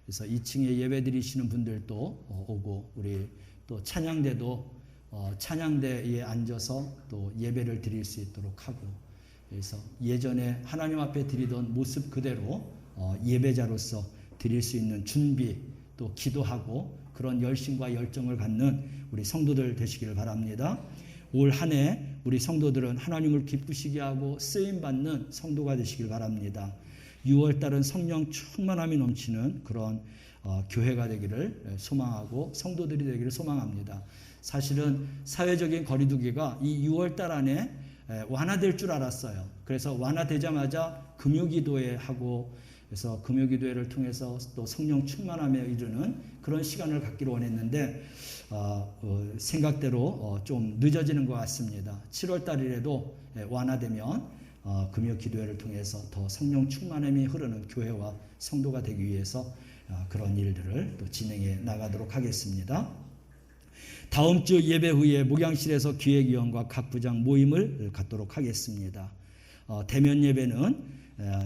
그래서 2층에 예배 드리시는 분들도 오고 우리 또 찬양대도 찬양대에 앉아서 또 예배를 드릴 수 있도록 하고, 그래서 예전에 하나님 앞에 드리던 모습 그대로 예배자로서 드릴 수 있는 준비, 또 기도하고 그런 열심과 열정을 갖는 우리 성도들 되시기를 바랍니다. 올 한 해 우리 성도들은 하나님을 기쁘시게 하고 쓰임받는 성도가 되시길 바랍니다. 6월달은 성령 충만함이 넘치는 그런 교회가 되기를 소망하고 성도들이 되기를 소망합니다. 사실은 사회적인 거리두기가 이 6월달 안에 완화될 줄 알았어요. 그래서 완화되자마자 금요기도회 하고 그래서 금요기도회를 통해서 또 성령 충만함에 이르는 그런 시간을 갖기로 원했는데 생각대로 좀 늦어지는 것 같습니다. 7월달이라도 완화되면 금요기도회를 통해서 더 성령 충만함이 흐르는 교회와 성도가 되기 위해서 그런 일들을 또 진행해 나가도록 하겠습니다. 다음 주 예배 후에 목양실에서 기획위원과 각 부장 모임을 갖도록 하겠습니다. 대면 예배는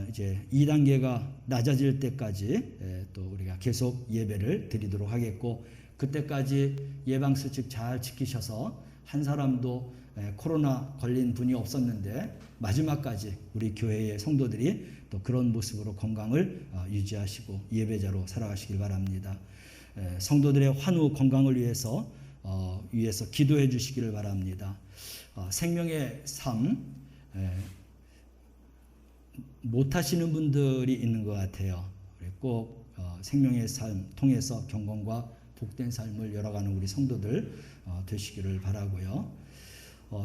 이제 2단계가 낮아질 때까지 또 우리가 계속 예배를 드리도록 하겠고 그때까지 예방수칙 잘 지키셔서 한 사람도 코로나 걸린 분이 없었는데 마지막까지 우리 교회의 성도들이 또 그런 모습으로 건강을 유지하시고 예배자로 살아가시길 바랍니다. 성도들의 환우 건강을 위해서 기도해 주시기를 바랍니다. 생명의 삶 못하시는 분들이 있는 것 같아요. 꼭 생명의 삶 통해서 경건과 복된 삶을 열어가는 우리 성도들 되시기를 바라고요.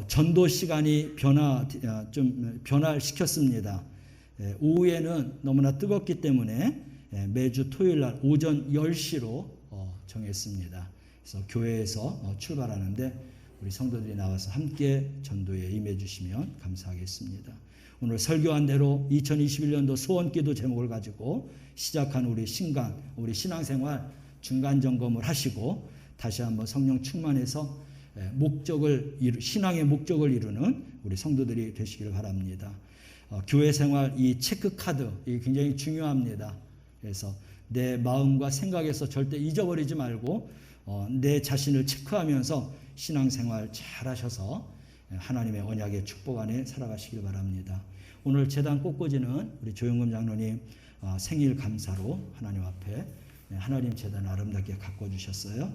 전도 시간이 변화를 시켰습니다. 오후에는 너무나 뜨겁기 때문에 매주 토요일 날 오전 10시로 정했습니다. 그래서 교회에서 출발하는데 우리 성도들이 나와서 함께 전도에 임해 주시면 감사하겠습니다. 오늘 설교한 대로 2021년도 소원기도 제목을 가지고 시작한 우리 신앙생활 중간 점검을 하시고 다시 한번 성령 충만해서 신앙의 목적을 이루는 우리 성도들이 되시기를 바랍니다. 교회 생활 이 체크카드 이게 굉장히 중요합니다. 그래서 내 마음과 생각에서 절대 잊어버리지 말고 내 자신을 체크하면서 신앙생활 잘 하셔서 하나님의 언약의 축복 안에 살아가시길 바랍니다. 오늘 제단 꽃꽂이는 우리 조영금 장로님 생일 감사로 하나님 앞에 하나님 제단 아름답게 가꿔주셨어요.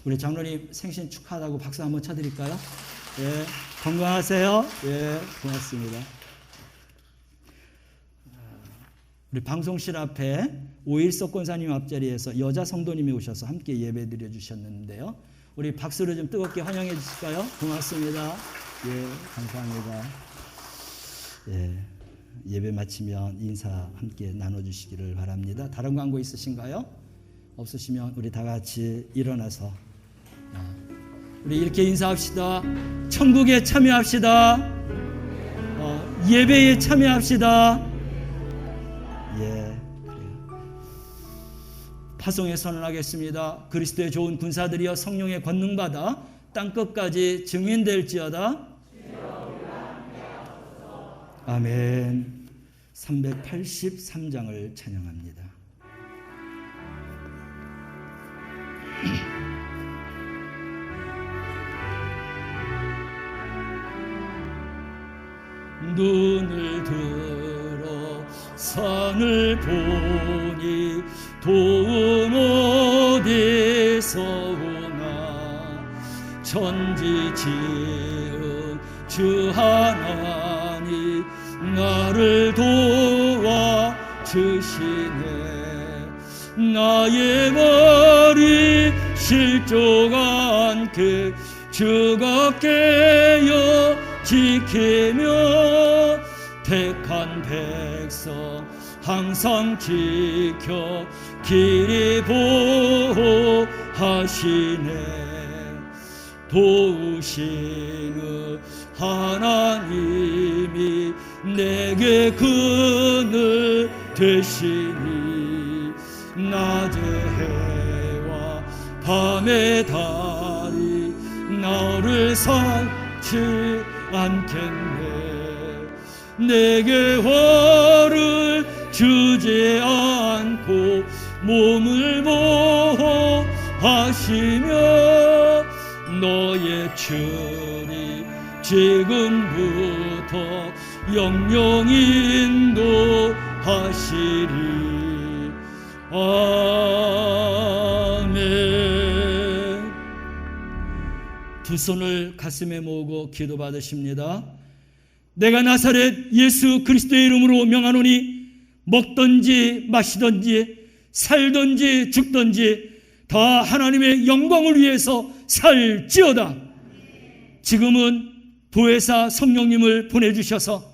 우리 장로님 생신 축하하다고 박수 한번 쳐드릴까요? 예, 건강하세요. 예, 고맙습니다. 우리 방송실 앞에 오일석 권사님 앞자리에서 여자 성도님이 오셔서 함께 예배 드려 주셨는데요. 우리 박수로 좀 뜨겁게 환영해 주실까요? 고맙습니다. 예, 감사합니다. 예, 예배 마치면 인사 함께 나눠주시기를 바랍니다. 다른 광고 있으신가요? 없으시면 우리 다 같이 일어나서 우리 이렇게 인사합시다. 천국에 참여합시다. 예배에 참여합시다. 예, 그래요. 파송에 선언하겠습니다. 그리스도의 좋은 군사들이여 성령의 권능받아 땅끝까지 증인될지어다. 아멘. 383장을 찬양합니다. 눈을 들어 산을 보니 도움 어디서 오나 천지 지은 주 하나님 나를 도와 주시네. 나의 머리 실족 않게 주가 깨어 지키며 택한 백성 항상 지켜 길이 보호하시네. 도우시는 하나님이 내게 그늘 되시니 낮의 해와 밤의 달이 나를 상치 않겠네. 내게 화를 주지 않고 몸을 보호하시며 너의 주리 지금부터 영영 인도하시리. 두 손을 가슴에 모으고 기도 받으십니다. 내가 나사렛 예수 그리스도의 이름으로 명하노니 먹든지 마시든지 살든지 죽든지 다 하나님의 영광을 위해서 살지어다. 지금은 보혜사 성령님을 보내주셔서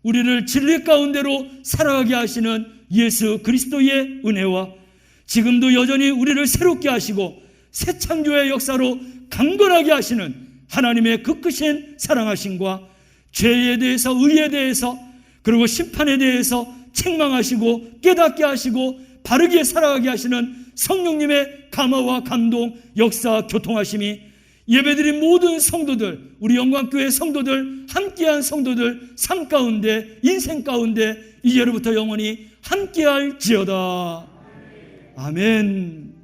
우리를 진리 가운데로 살아가게 하시는 예수 그리스도의 은혜와 지금도 여전히 우리를 새롭게 하시고 새 창조의 역사로 강건하게 하시는 하나님의 그 크신 사랑하심과 죄에 대해서 의에 대해서 그리고 심판에 대해서 책망하시고 깨닫게 하시고 바르게 살아가게 하시는 성령님의 감화와 감동, 역사, 교통하심이 예배드린 모든 성도들, 우리 영광교회 성도들, 함께한 성도들 삶 가운데, 인생 가운데 이제로부터 영원히 함께할지어다. 아멘.